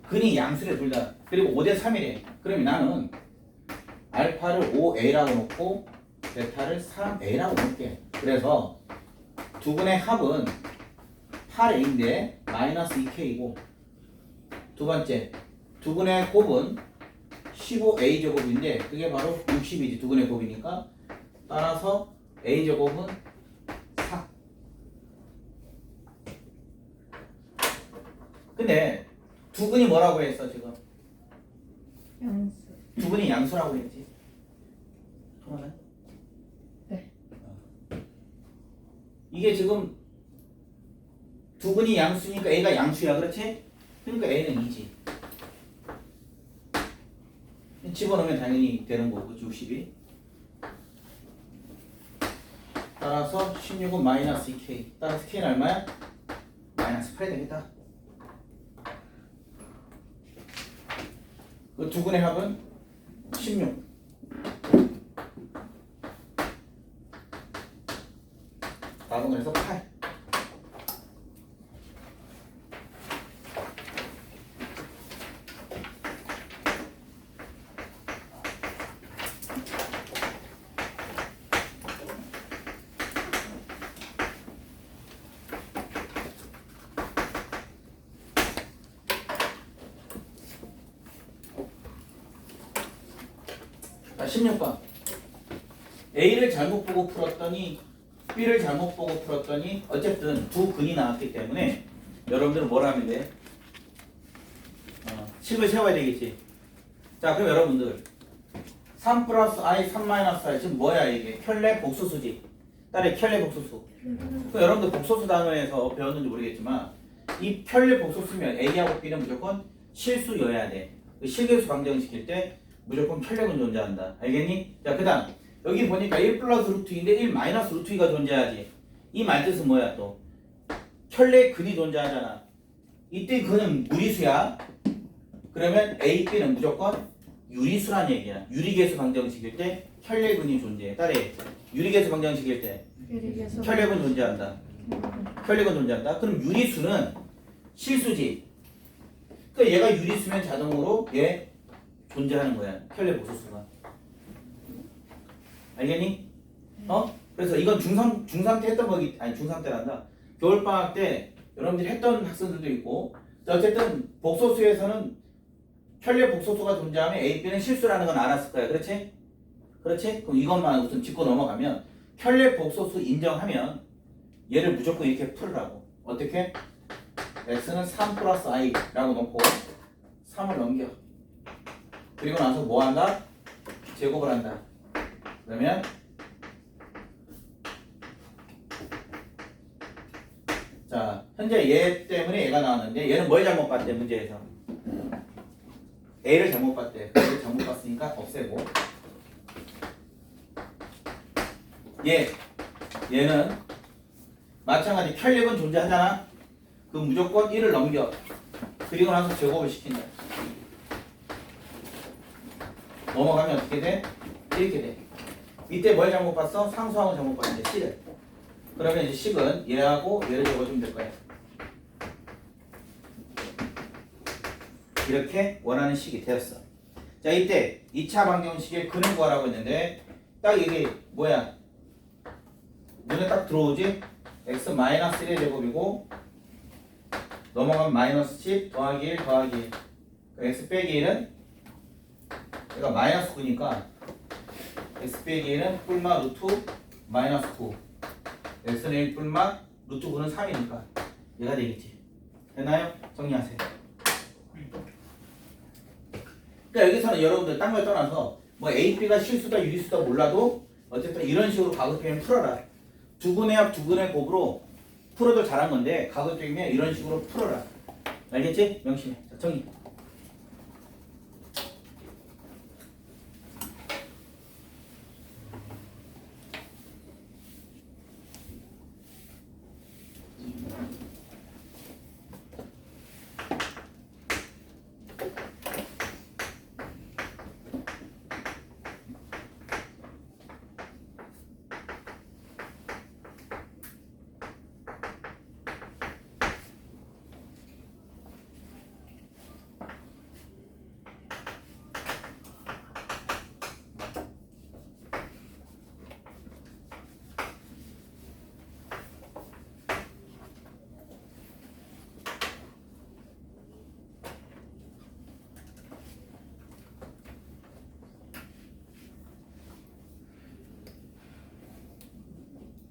근이 양수래 둘 다. 그리고 5대 3이래. 그러면 나는 알파를 5a라고 놓고 베타를 3a라고 놓을게. 그래서 두 근의 합은 8a인데 마이너스 2k이고 두 번째 두 근의 곱은 15a 제곱인데 그게 바로 60이지. 두 근의 곱이니까 따라서 a 제곱은 4. 근데 두 근이 뭐라고 했어 지금? 양수. 두 근이 양수라고 했지. 통하나요? 네. 이게 지금 두 근이 양수니까 a가 양수야, 그렇지? 그러니까 a는 2지. 집어넣으면 당연히 되는 거고 60이. 따라서 16은 마이너스 2k. 따라서 k는 얼마야? 마이너스 8이 되겠다. 그 두 근의 합은 16. 답은 그래서 8. 자, 16번. A를 잘못 보고 풀었더니 B를 잘못 보고 풀었더니 어쨌든 두 근이 나왔기 때문에 여러분들은 뭘 하면 돼? 식을 세워야 되겠지. 자, 그럼 여러분들 3 플러스 I, 3 마이너스 I 지금 뭐야 이게? 켤레 복수수지. 딸의 켤레 복수수. 그 여러분들 복소수 단원에서 배웠는지 모르겠지만 이 켤레 복소수면 A하고 B는 무조건 실수여야 돼. 그 실계수 방정시킬 때 무조건 켤레근 존재한다. 알겠니? 자, 그 다음 여기 보니까 1 플러스 루트 2인데 1 마이너스 루트 2가 존재하지. 이 말뜻은 뭐야 또? 켤레 근이 존재하잖아. 이때 근은 무리수야. 그러면 A, B는 무조건 유리수란 얘기야. 유리계수 방정식일 때 켤레 근이 존재해. 딸이 유리계수 방정식일 때 켤레근 존재한다. 켤레근 존재한다. 그럼 유리수는 실수지. 그러니까 얘가 유리수면 자동으로 얘 존재하는 거야. 켤레 복수수가. 알겠니? 그래서 이건 중3 때 했던 거기, 아니 중3 때란다. 겨울방학 때 여러분들이 했던 학생들도 있고, 어쨌든 복소수에서는 켤레 복소수가 존재하면 A, B는 실수라는 건 알았을 거야. 그렇지? 그렇지? 그럼 이것만 우선 짚고 넘어가면 켤레 복소수 인정하면 얘를 무조건 이렇게 풀으라고. 어떻게? x는 3 플러스 i라고 놓고 3을 넘겨. 그리고 나서 뭐 한다? 제곱을 한다. 그러면 자, 현재 얘 때문에 얘가 나왔는데 얘는 뭘 잘못 봤대 문제에서? A를 잘못 봤대. A를 잘못 봤으니까 없애고 얘는 마찬가지 켤레근 존재하잖아. 그럼 무조건 1을 넘겨. 그리고 나서 제곱을 시킨다. 넘어가면 어떻게 돼? 이렇게 돼. 이때 뭘 잘못 봤어? 상수항을 잘못 봤는데 C를. 그러면 이제 식은 얘하고 얘를 적어주면 될 거야. 이렇게 원하는 식이 되었어. 자, 이때 2차 방정식의 근을 구하라고 했는데 딱 이게 뭐야? 눈에 딱 들어오지? x-1의 제곱이고 넘어가면 마이너스 10 더하기 1 더하기 1. x 빼기 1은 얘가 마이너스 9니까 x 빼기 1은 뿔마 루트 마이너스 9. x는 1 뿔마 루트 9는 3이니까 얘가 되겠지. 됐나요? 정리하세요. 그러니까 여기서는 여러분들 딴 걸 떠나서 뭐 A, B가 실수다 유리수다 몰라도 어쨌든 이런 식으로 가급적이면 풀어라. 두근의 합, 두근의 곱으로 풀어도 잘한 건데 가급적이면 이런 식으로 풀어라. 알겠지? 명심해. 자, 정리.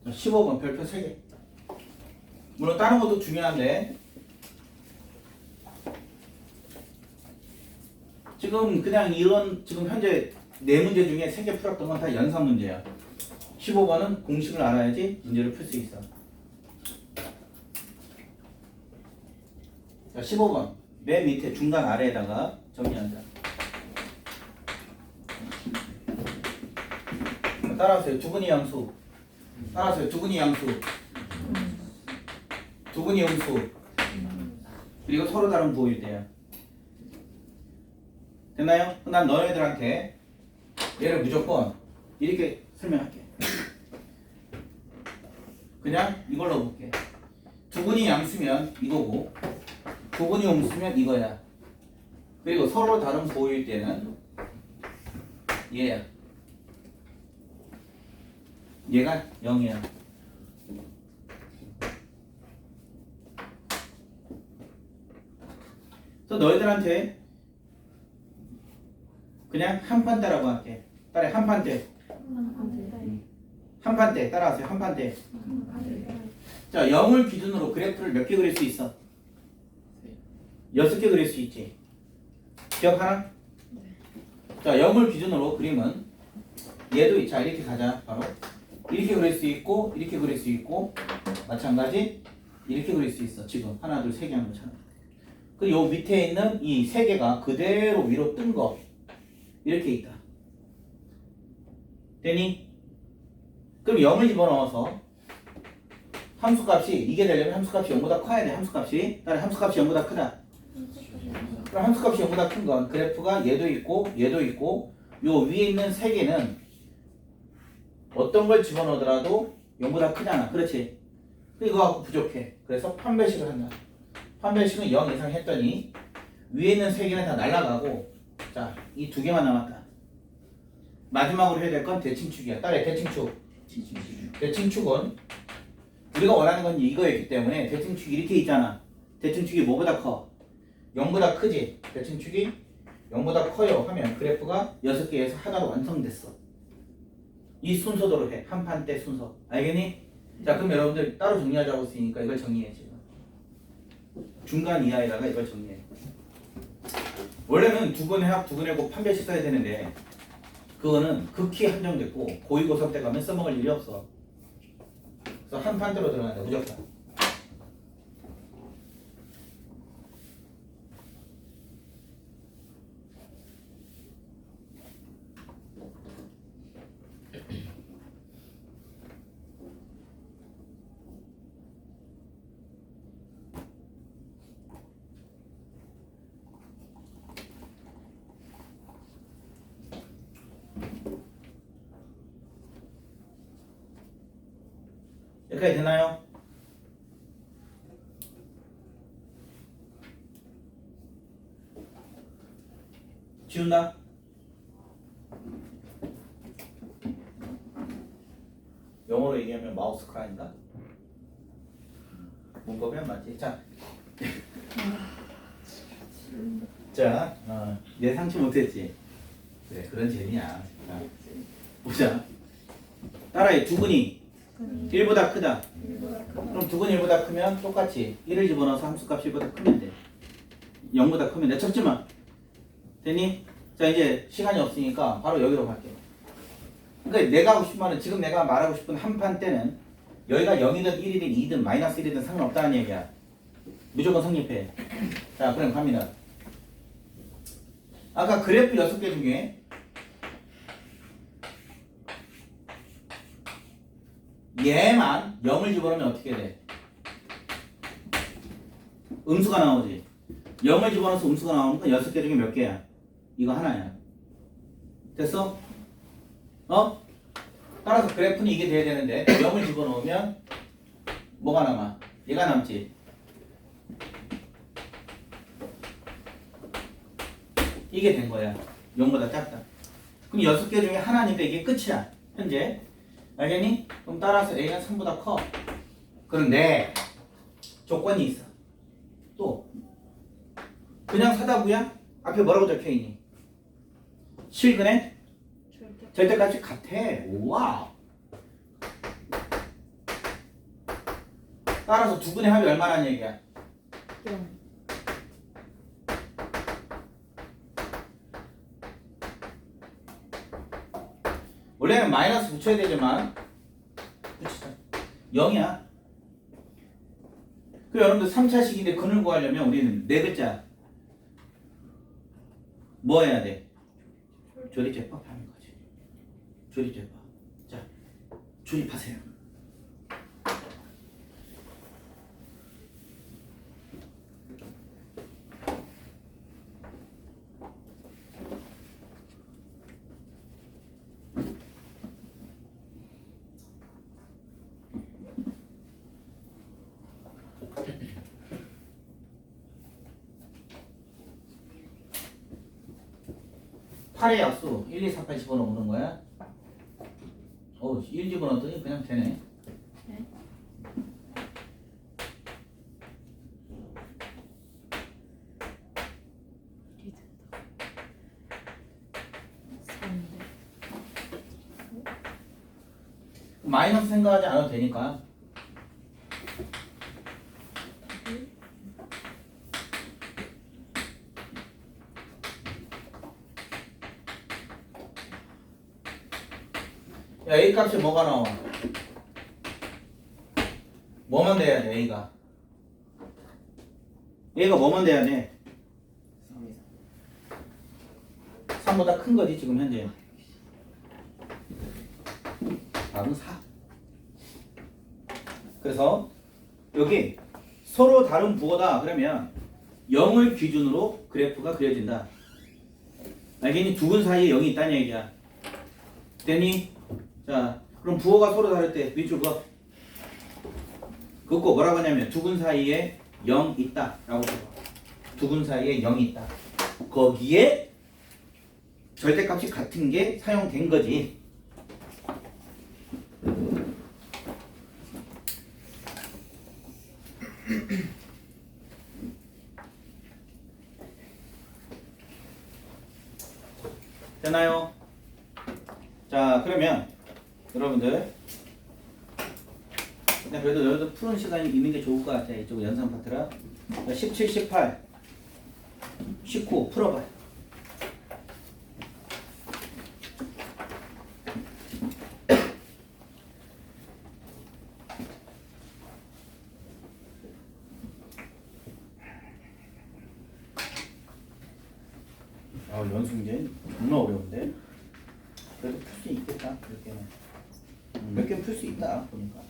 자, 15번 별표 3개. 물론 다른 것도 중요한데 지금 그냥 이런 지금 현재 4문제 중에 3개 풀었던 건 다 연산 문제야. 15번은 공식을 알아야지 문제를 풀 수 있어. 자, 15번 맨 밑에 중간 아래에다가 정리한다. 따라하세요. 두근이 양수. 따라하세요. 두근이 양수. 두근이 음수. 그리고 서로 다른 부호일 때야. 됐나요? 난 너희들한테 얘를 무조건 이렇게 설명할게. 그냥 이걸로 볼게. 두근이 양수면 이거고 두근이 음수면 이거야. 그리고 서로 다른 부호일 때는 얘야. 얘가 0이야. 그래서 너희들한테 그냥 한판대라고 할게. 따라 한판대. 한판대 따라하세요. 한판대. 자, 0을 기준으로 그래프를 몇 개 그릴 수 있어? 6개 그릴 수 있지. 기억하나? 자, 0을 기준으로 그림은 얘도 자 이렇게 가자. 바로 이렇게 그릴 수 있고 이렇게 그릴 수 있고 마찬가지 이렇게 그릴 수 있어. 지금 하나 둘 세 개 한 것처럼. 그리고 요 밑에 있는 이 세 개가 그대로 위로 뜬 거 이렇게 있다. 되니? 그럼 0을 집어넣어서 함수값이 이게 되려면 함수값이 0보다 커야 돼. 함수값이. 따라 함수값이 0보다 크다. 그럼 함수값이 0보다 큰 건 그래프가 얘도 있고 얘도 있고 요 위에 있는 세 개는 어떤 걸 집어넣더라도 0보다 크잖아. 그렇지? 이거 갖고 부족해. 그래서 판별식을 한다. 판별식은 0 이상 했더니 위에 있는 세 개는 다 날아가고 자, 이 두 개만 남았다. 마지막으로 해야 될 건 대칭축이야. 따라해. 대칭축. 대칭축은 우리가 원하는 건 이거였기 때문에 대칭축이 이렇게 있잖아. 대칭축이 뭐보다 커? 0보다 크지? 대칭축이 0보다 커요 하면 그래프가 6개에서 하나로 완성됐어. 이 순서대로 해. 한 판 때 순서. 알겠니? 자, 그럼 여러분들 따로 정리하자고 했으니까 이걸 정리해 지금. 중간 이하에다가 이걸 정리해. 원래는 두근의 합, 두근의 곱 판별식 써야 되는데 그거는 극히 한정됐고 고위고사 때 가면 써먹을 일이 없어. 그래서 한 판대로 들어간다. 무조건. 여기까지 되나요? 지운다? 영어로 얘기하면 마우스 크라인가? 문법이야 맞지? 자, 예상치 못했지? 그래, 그런 재미야. 자, 보자. 따라해. 두근이 1보다 크다. 그럼 두근이 1보다 크면 똑같이 1을 집어넣어서 함수값이 1보다 크면 돼. 0보다 크면 돼. 쳤지마. 됐니? 자, 이제 시간이 없으니까 바로 여기로 갈게. 그러니까 내가 하고 싶은 말은 지금 내가 말하고 싶은 한판 때는 여기가 0이든 1이든 2든 마이너스 1이든 상관없다는 얘기야. 무조건 성립해. 자, 그럼 갑니다. 아까 그래프 6개 중에 얘만 0을 집어넣으면 어떻게 돼? 음수가 나오지. 0을 집어넣어서 음수가 나오는 건 6개 중에 몇 개야? 이거 하나야. 됐어? 어? 따라서 그래프는 이게 돼야 되는데 0을 집어넣으면 뭐가 남아? 얘가 남지. 이게 된 거야. 0보다 작다. 그럼 6개 중에 하나니까 이게 끝이야. 현재. 알겠니? 그럼 따라서 A는 3보다 커. 그런데 조건이 있어. 또 그냥 사다구야? 앞에 뭐라고 적혀있니? 실근의 절대값이 같아. 와우. 따라서 두 근의 합이 얼마라는 얘기야? 0. 원래는 마이너스 붙여야 되지만 붙이자. 0이야. 그 여러분들 3차식인데 근을 구하려면 우리는 네 글자 뭐 해야 돼? 조립제법 하는 거지. 조립제법. 자, 조립하세요. 팔의 약수 1, 2, 4, 8 집어넣는 거야. 1 집어넣었더니 그냥 되네. 네. 마이너스 생각하지 않아도 되니까. 야, A 값이 뭐가 나와? 뭐만 돼야 돼, A가? A가 뭐만 돼야 돼? 3보다 큰 거지, 지금 현재. 답은 4. 그래서 여기 서로 다른 부호다 그러면 0을 기준으로 그래프가 그려진다. 알겠니? 두 근 사이에 0이 있다는 얘기야. 됐니? 자, 그럼 부호가 서로 다를 때 밑줄 그어. 그거 뭐라고 하냐면 두 근 사이에 0 있다 라고 적어. 두 근 사이에 0이 있다. 거기에 절대값이 같은 게 사용된 거지. 되나요? 자, 그러면 여러분들 그냥 그래도 여러분들 푸는 시간이 있는 게 좋을 것 같아. 이쪽 연산 파트라. 17, 18, 19 풀어봐요. 연습문제 정말 어려운데 그래도 풀 수 있겠다. 몇 개는 몇 개는 풀 수 있다 보니까.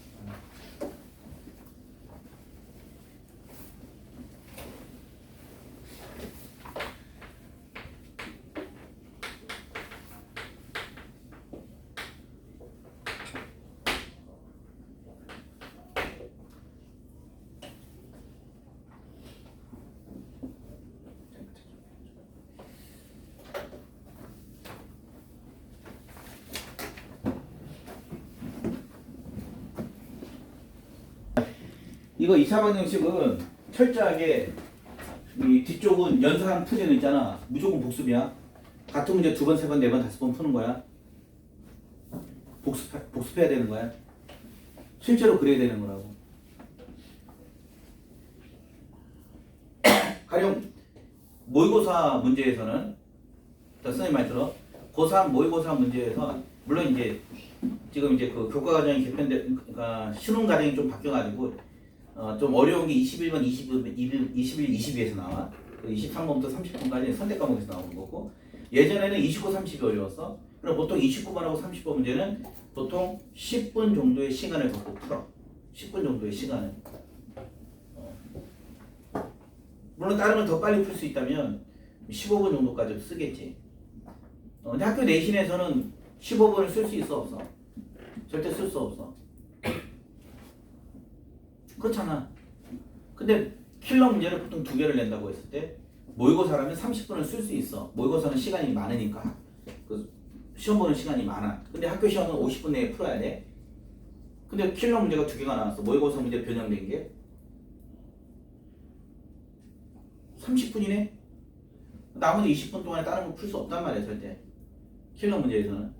이거 2차 방정식은 철저하게 이 뒤쪽은 연산 푸지는 있잖아. 무조건 복습이야. 같은 문제 2번, 3번, 4번, 5번 푸는 거야. 복습해야 되는 거야. 실제로 그래야 되는 거라고. 가령 모의고사 문제에서는 선생님 말 들어. 고3 모의고사 문제에서 물론 이제 지금 이제 그 교과 과정이 개편돼, 그러니까 신혼 과정이 좀 바뀌어가지고 좀 어려운 게 21번, 21, 22에서 나와. 23번부터 30번까지 선택 과목에서 나오는 거고, 예전에는 29, 30이 어려웠어. 그럼 보통 29번하고 30번 문제는 보통 10분 정도의 시간을 갖고 풀어. 10분 정도의 시간을. 물론 다른 걸 더 빨리 풀 수 있다면 15분 정도까지 쓰겠지. 근데 학교 내신에서는 15분을 쓸 수 있어 없어? 절대 쓸 수 없어. 그렇잖아. 근데 킬러 문제를 보통 2개를 낸다고 했을 때 모의고사라면 30분을 쓸 수 있어. 모의고사는 시간이 많으니까. 그 시험 보는 시간이 많아. 근데 학교 시험은 50분 내에 풀어야 돼. 근데 킬러 문제가 2개가 나왔어. 모의고사 문제 변형된 게 30분이네? 나머지 20분 동안에 다른 거 풀 수 없단 말이야, 절대. 킬러 문제에서는.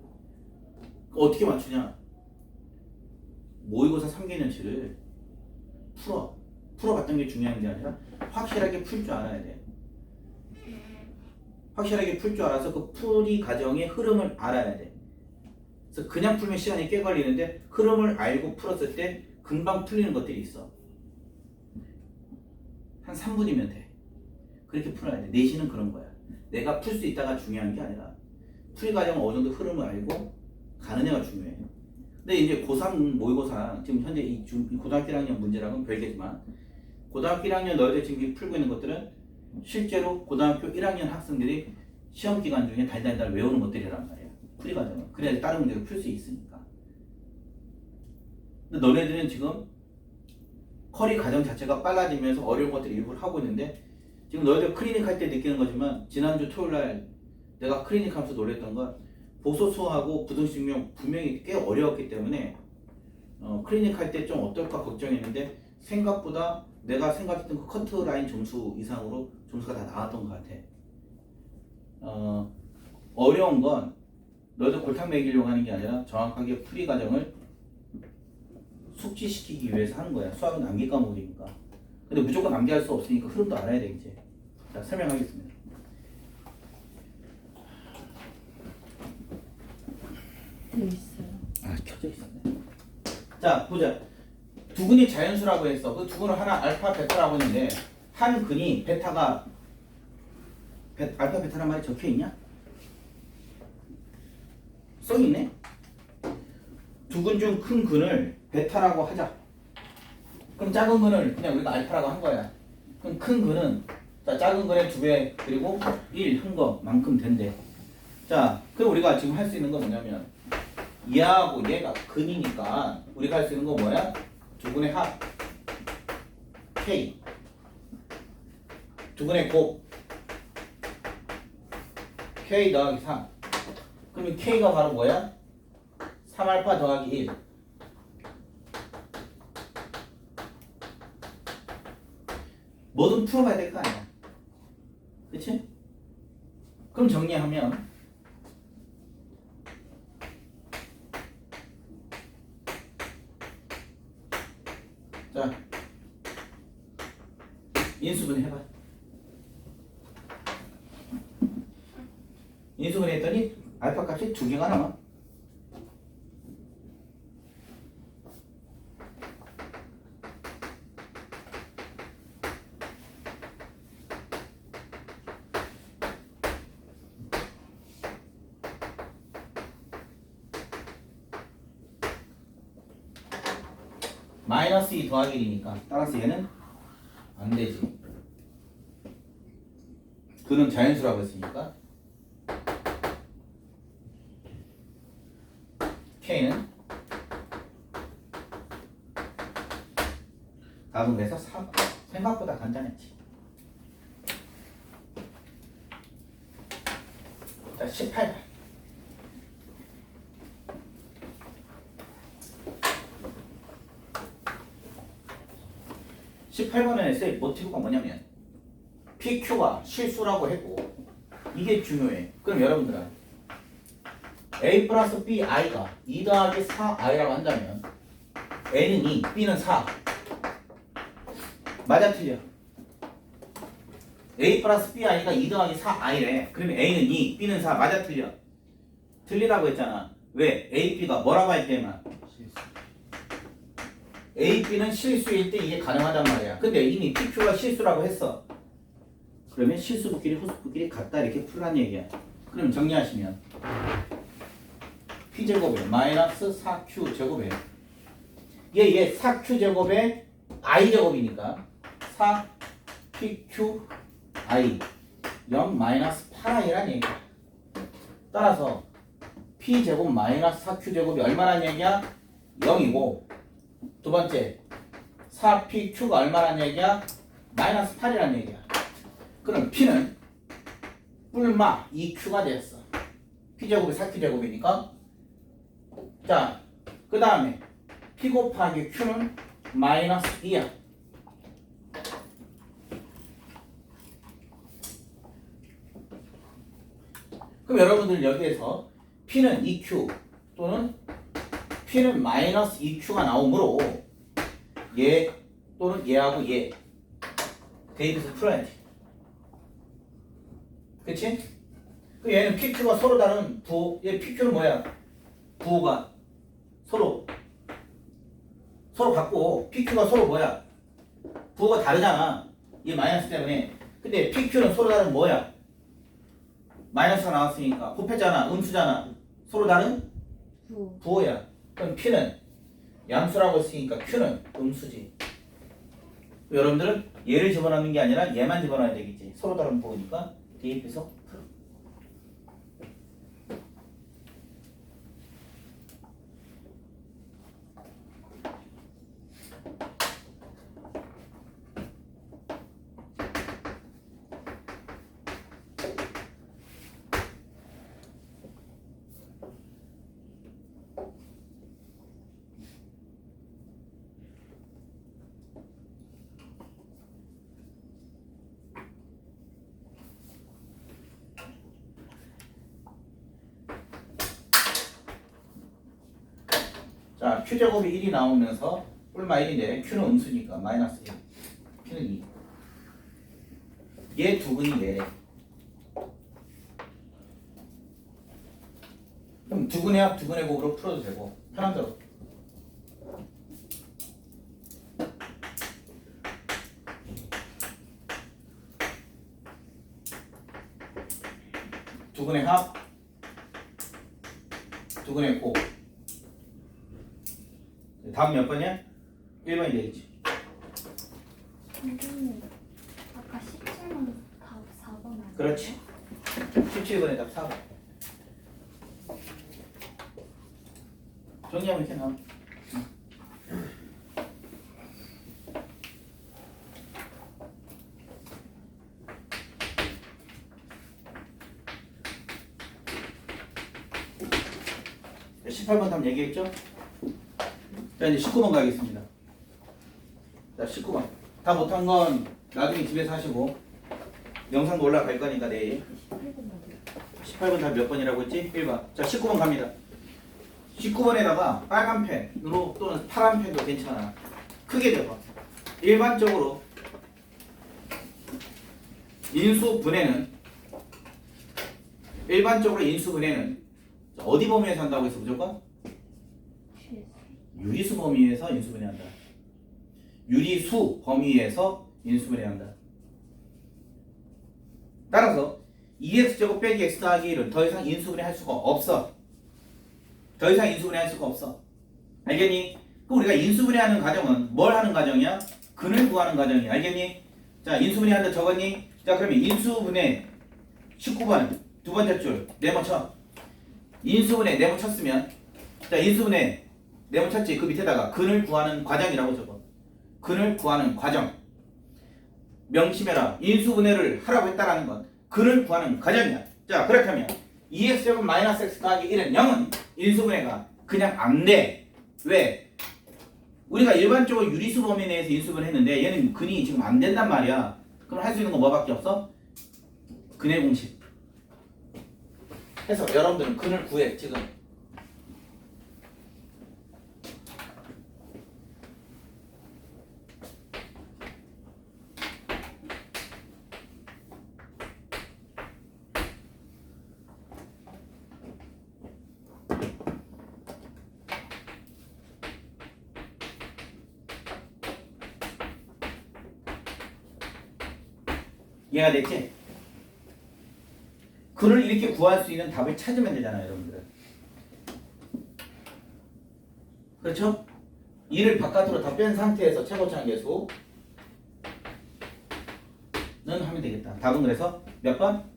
어떻게 맞추냐? 모의고사 3개년치를 풀어봤던 게 중요한 게 아니라 확실하게 풀 줄 알아야 돼. 확실하게 풀 줄 알아서 그 풀이 과정의 흐름을 알아야 돼. 그래서 그냥 풀면 시간이 꽤 걸리는데 흐름을 알고 풀었을 때 금방 풀리는 것들이 있어. 한 3분이면 돼. 그렇게 풀어야 돼. 내신은 그런 거야. 내가 풀 수 있다가 중요한 게 아니라 풀이 과정을 어느 정도 흐름을 알고 가느냐가 중요해. 근데 이제 고3 모의고사 지금 현재 이 고등학교 1학년 문제랑은 별개지만 고등학교 1학년 너희들 지금 풀고 있는 것들은 실제로 고등학교 1학년 학생들이 시험 기간 중에 달달달 외우는 것들이란 말이야. 풀이 과정은. 그래야 다른 문제를 풀 수 있으니까. 근데 너네들은 지금 커리 과정 자체가 빨라지면서 어려운 것들을 일부러 하고 있는데 지금 너희들 클리닉 할 때 느끼는 거지만 지난주 토요일날 내가 클리닉 하면서 놀랬던 건 보소수하고 부등식명 분명히 꽤 어려웠기 때문에 클리닉 할 때 좀 어떨까 걱정했는데 생각보다 내가 생각했던 그 커트라인 점수 이상으로 점수가 다 나왔던 것 같아. 어려운 건 너희들 골탕 먹이려고 하는 게 아니라 정확하게 풀이 과정을 숙지시키기 위해서 하는 거야. 수학은 암기 과목이니까. 근데 무조건 암기할 수 없으니까 흐름도 알아야 돼 이제. 자, 설명하겠습니다. 되어 있어요. 아, 켜져 있었네. 자, 보자. 두근이 자연수라고 했어. 그 두근을 하나 알파 베타라고 했는데 한 근이 베타가 알파 베타란 말이 적혀 있냐? 써 있네. 두근 중 큰 근을 베타라고 하자. 그럼 작은 근을 그냥 우리가 알파라고 한 거야. 그럼 큰 근은 자, 작은 근의 2배 그리고 1 한 거만큼 된대. 자, 그럼 우리가 지금 할 수 있는 건 뭐냐면 얘하고 얘가 근이니까 우리가 할 수 있는 거 뭐야? 두근의 합 K, 두근의 곱 K 더하기 3. 그러면 K가 바로 뭐야? 3알파 더하기 1. 뭐든 풀어봐야 될 거 아니야. 그치? 그럼 정리하면 자, 인수분 해봐. 인수분 했더니 알파 값이 2개가 나와. 마이너스 2 더하기 1이니까 따라서 얘는 안 되지. 그는 자연수라고 했으니까 K는 답은 그래서 4. 생각보다 간단했지. 자, 18번. 18번에서의 모티브가 뭐냐면 PQ가 실수라고 했고 이게 중요해. 그럼 여러분들은 A 플러스 B i가 2 더하기 4i라고 한다면 A는 2, B는 4. 맞아 틀려? A 플러스 B i가 2 더하기 4i래. 그러면 A는 2, B는 4. 맞아 틀려? 틀리라고 했잖아. 왜? AB가 뭐라고 할 때만 AB는 실수일 때 이게 가능하단 말이야. 근데 이미 PQ가 실수라고 했어. 그러면 실수부끼리 호수부끼리 같다 이렇게 풀란 얘기야. 그럼 정리하시면 P제곱에 마이너스 4Q제곱에 얘 4Q제곱에 I제곱이니까 4PQI 0 마이너스 8I란 얘기야. 따라서 P제곱 마이너스 4Q제곱이 얼마란 얘기야? 0이고 두 번째 4PQ가 얼마란 얘기야? 마이너스 8이란 얘기야. 그럼 P는 뿔마 2Q가 되었어. P제곱이 4Q제곱이니까 자, 그 다음에 P 곱하기 Q는 마이너스 2야. 그럼 여러분들 여기에서 P는 2Q 또는 P는 마이너스 2Q가 나오므로 얘 또는 얘하고 얘 대입해서 풀어야지. 그치? 그 얘는 PQ가 서로 다른 부호. 얘 PQ는 뭐야? 부호가 서로 같고 PQ가 서로 뭐야? 부호가 다르잖아. 얘 마이너스 때문에. 근데 PQ는 서로 다른 뭐야? 마이너스가 나왔으니까 곱했잖아. 음수잖아. 서로 다른 부호야. 그럼 P는 양수라고 했으니까 Q는 음수지. 여러분들은 얘를 집어넣는 게 아니라 얘만 집어넣어야 되겠지. 서로 다른 부호니까 대입해서 풀어. 자, Q제곱이 1이 나오면서 뿔마 1인데 Q는 음수니까 마이너스 1. Q는 2. 얘 두 분이 얘래. 그럼 두 분의 합, 두 분의 곱으로 풀어도 되고 편한 대로. 두 분의 합, 두 분의 곱. 다음 몇 번이야? 1번이 되겠지. 선생님, 아까 17번 답 4번 아니에요? 그렇지. 17번에 답 4번. 정리하면 이렇게 나와. 응. 18번 답 얘기했죠? 자, 이제 19번 가겠습니다. 자, 19번. 다 못한 건 나중에 집에서 하시고 영상도 올라갈 거니까 내일. 18번 답 몇 번이라고 했지? 1번. 자, 19번 갑니다. 19번에다가 빨간 펜으로 또는 파란 펜도 괜찮아. 크게 적어. 일반적으로 인수분해는 어디 범위에서 한다고 해서 무조건? 유리수 범위에서 인수분해한다. 유리수 범위에서 인수분해한다. 따라서 2x제곱 빼기 x 더하기 1은 더 이상 인수분해할 수가 없어. 더 이상 인수분해할 수가 없어. 알겠니? 그럼 우리가 인수분해하는 과정은 뭘 하는 과정이야? 근을 구하는 과정이야. 알겠니? 자, 인수분해한다 적었니? 자, 그러면 인수분해 19번 두 번째 줄 네모 쳐. 인수분해 네모 쳤으면 자, 인수분해 네모 쳤지. 그 밑에다가 근을 구하는 과정이라고 적어. 근을 구하는 과정. 명심해라. 인수분해를 하라고 했다라는 건 근을 구하는 과정이야. 자, 그렇다면 2x제곱 마이너스 x 더하기 1은 0은 인수분해가 그냥 안 돼. 왜? 우리가 일반적으로 유리수 범위 내에서 인수분해 했는데 얘는 근이 지금 안 된단 말이야. 그럼 할 수 있는 건 뭐밖에 없어? 근의 공식. 해서 여러분들은 근을 구해 지금. 이해가 됐지? 그를 이렇게 구할 수 있는 답을 찾으면 되잖아요, 여러분들. 그렇죠? 이를 바깥으로 다 뺀 상태에서 최고차항 계수는 하면 되겠다. 답은 그래서 몇 번?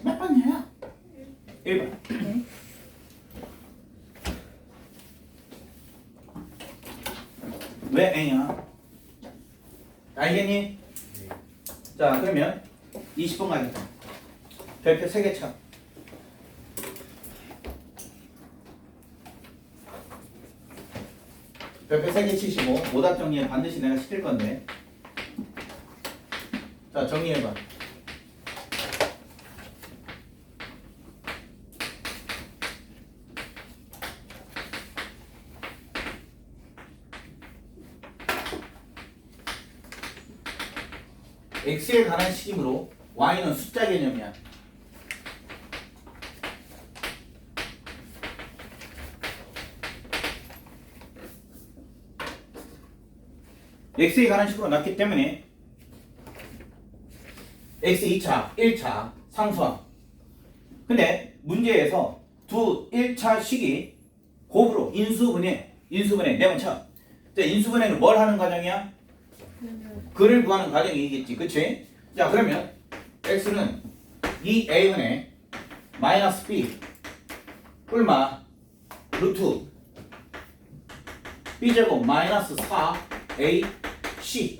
몇 번이야? 1번. 네. 왜 N이야? 알겠니? 자, 그러면 20번 가겠다. 별표 3개 쳐. 별표 3개 치시고 오답 정리는 반드시 내가 시킬 건데. 자, 정리해봐. x에 관한 식이므로 y는 숫자 개념이야. x에 관한 식으로 났기 때문에 x 2차, 1차 상수함. 근데 문제에서 두 1차 식이 곱으로 인수분해 네번 쳐. 자, 인수분해는 뭘 하는 과정이야? 그를 구하는 과정이겠지, 그치? 자, 그러면 x는 2a분의 마이너스 b 뿔마 루트 b제곱 마이너스 4ac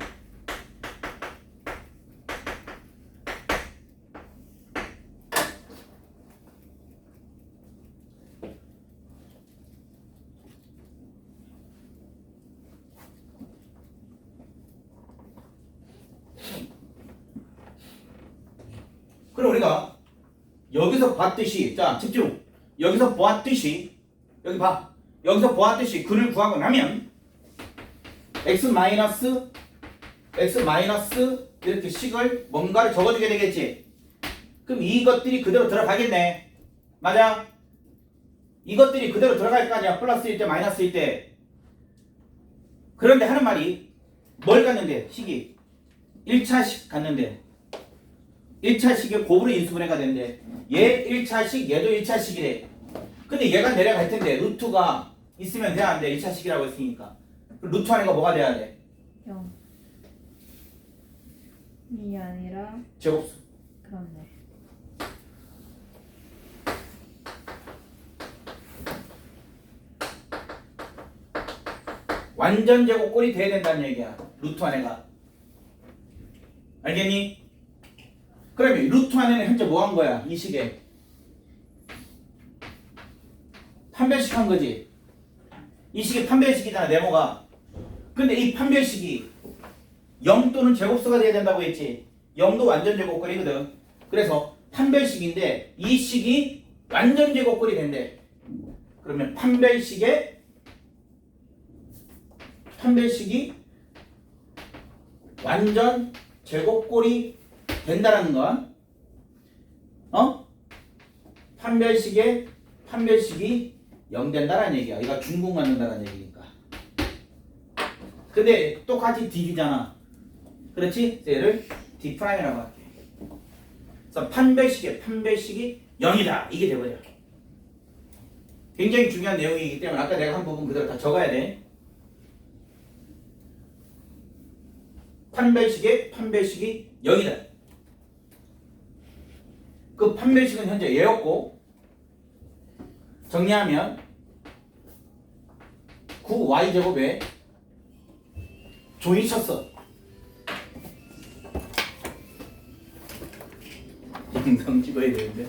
그럼 우리가 여기서 봤듯이, 자 집중, 여기서 보았듯이, 여기 봐, 여기서 보았듯이 그를 구하고 나면 x 마이너스 이렇게 식을 뭔가를 적어주게 되겠지. 그럼 이것들이 그대로 들어가겠네. 맞아? 이것들이 그대로 들어갈 거 아니야. 플러스일 때 마이너스일 때. 그런데 하는 말이 뭘 갔는데 식이 1차식 갔는데 1차식의 곱으로 인수분해가 되는데 얘 1차식 얘도 1차식이래. 근데 얘가 내려갈 텐데 루트가 있으면 돼야 안 돼. 1차식이라고 했으니까. 루트 안에가 뭐가 돼야 돼? 0이 아니라 제곱수. 그렇네. 완전 제곱꼴이 돼야 된다는 얘기야. 루트 안에가. 알겠니? 그러면 루트 안에는 현재 뭐 한 거야? 이 식에 판별식 한 거지. 이 식이 판별식이잖아, 네모가. 근데 이 판별식이 0 또는 제곱수가 돼야 된다고 했지. 0도 완전 제곱꼴이거든. 그래서 판별식인데 이 식이 완전 제곱꼴이 된대. 그러면 판별식이 완전 제곱꼴이 된다라는 건 판별식이 0 된다라는 얘기야. 이거 중국 만든다라는 얘기니까. 근데 똑같이 d잖아. 그렇지? 얘를 d'이라고 할게. 그래서 판별식이 0이다. 이게 돼버려. 굉장히 중요한 내용이기 때문에 아까 내가 한 부분 그대로 다 적어야 돼. 판별식이 0이다. 그 판별식은 현재 얘였고, 정리하면 9y제곱에 종이 쳤어. 영상 찍어야 되는데.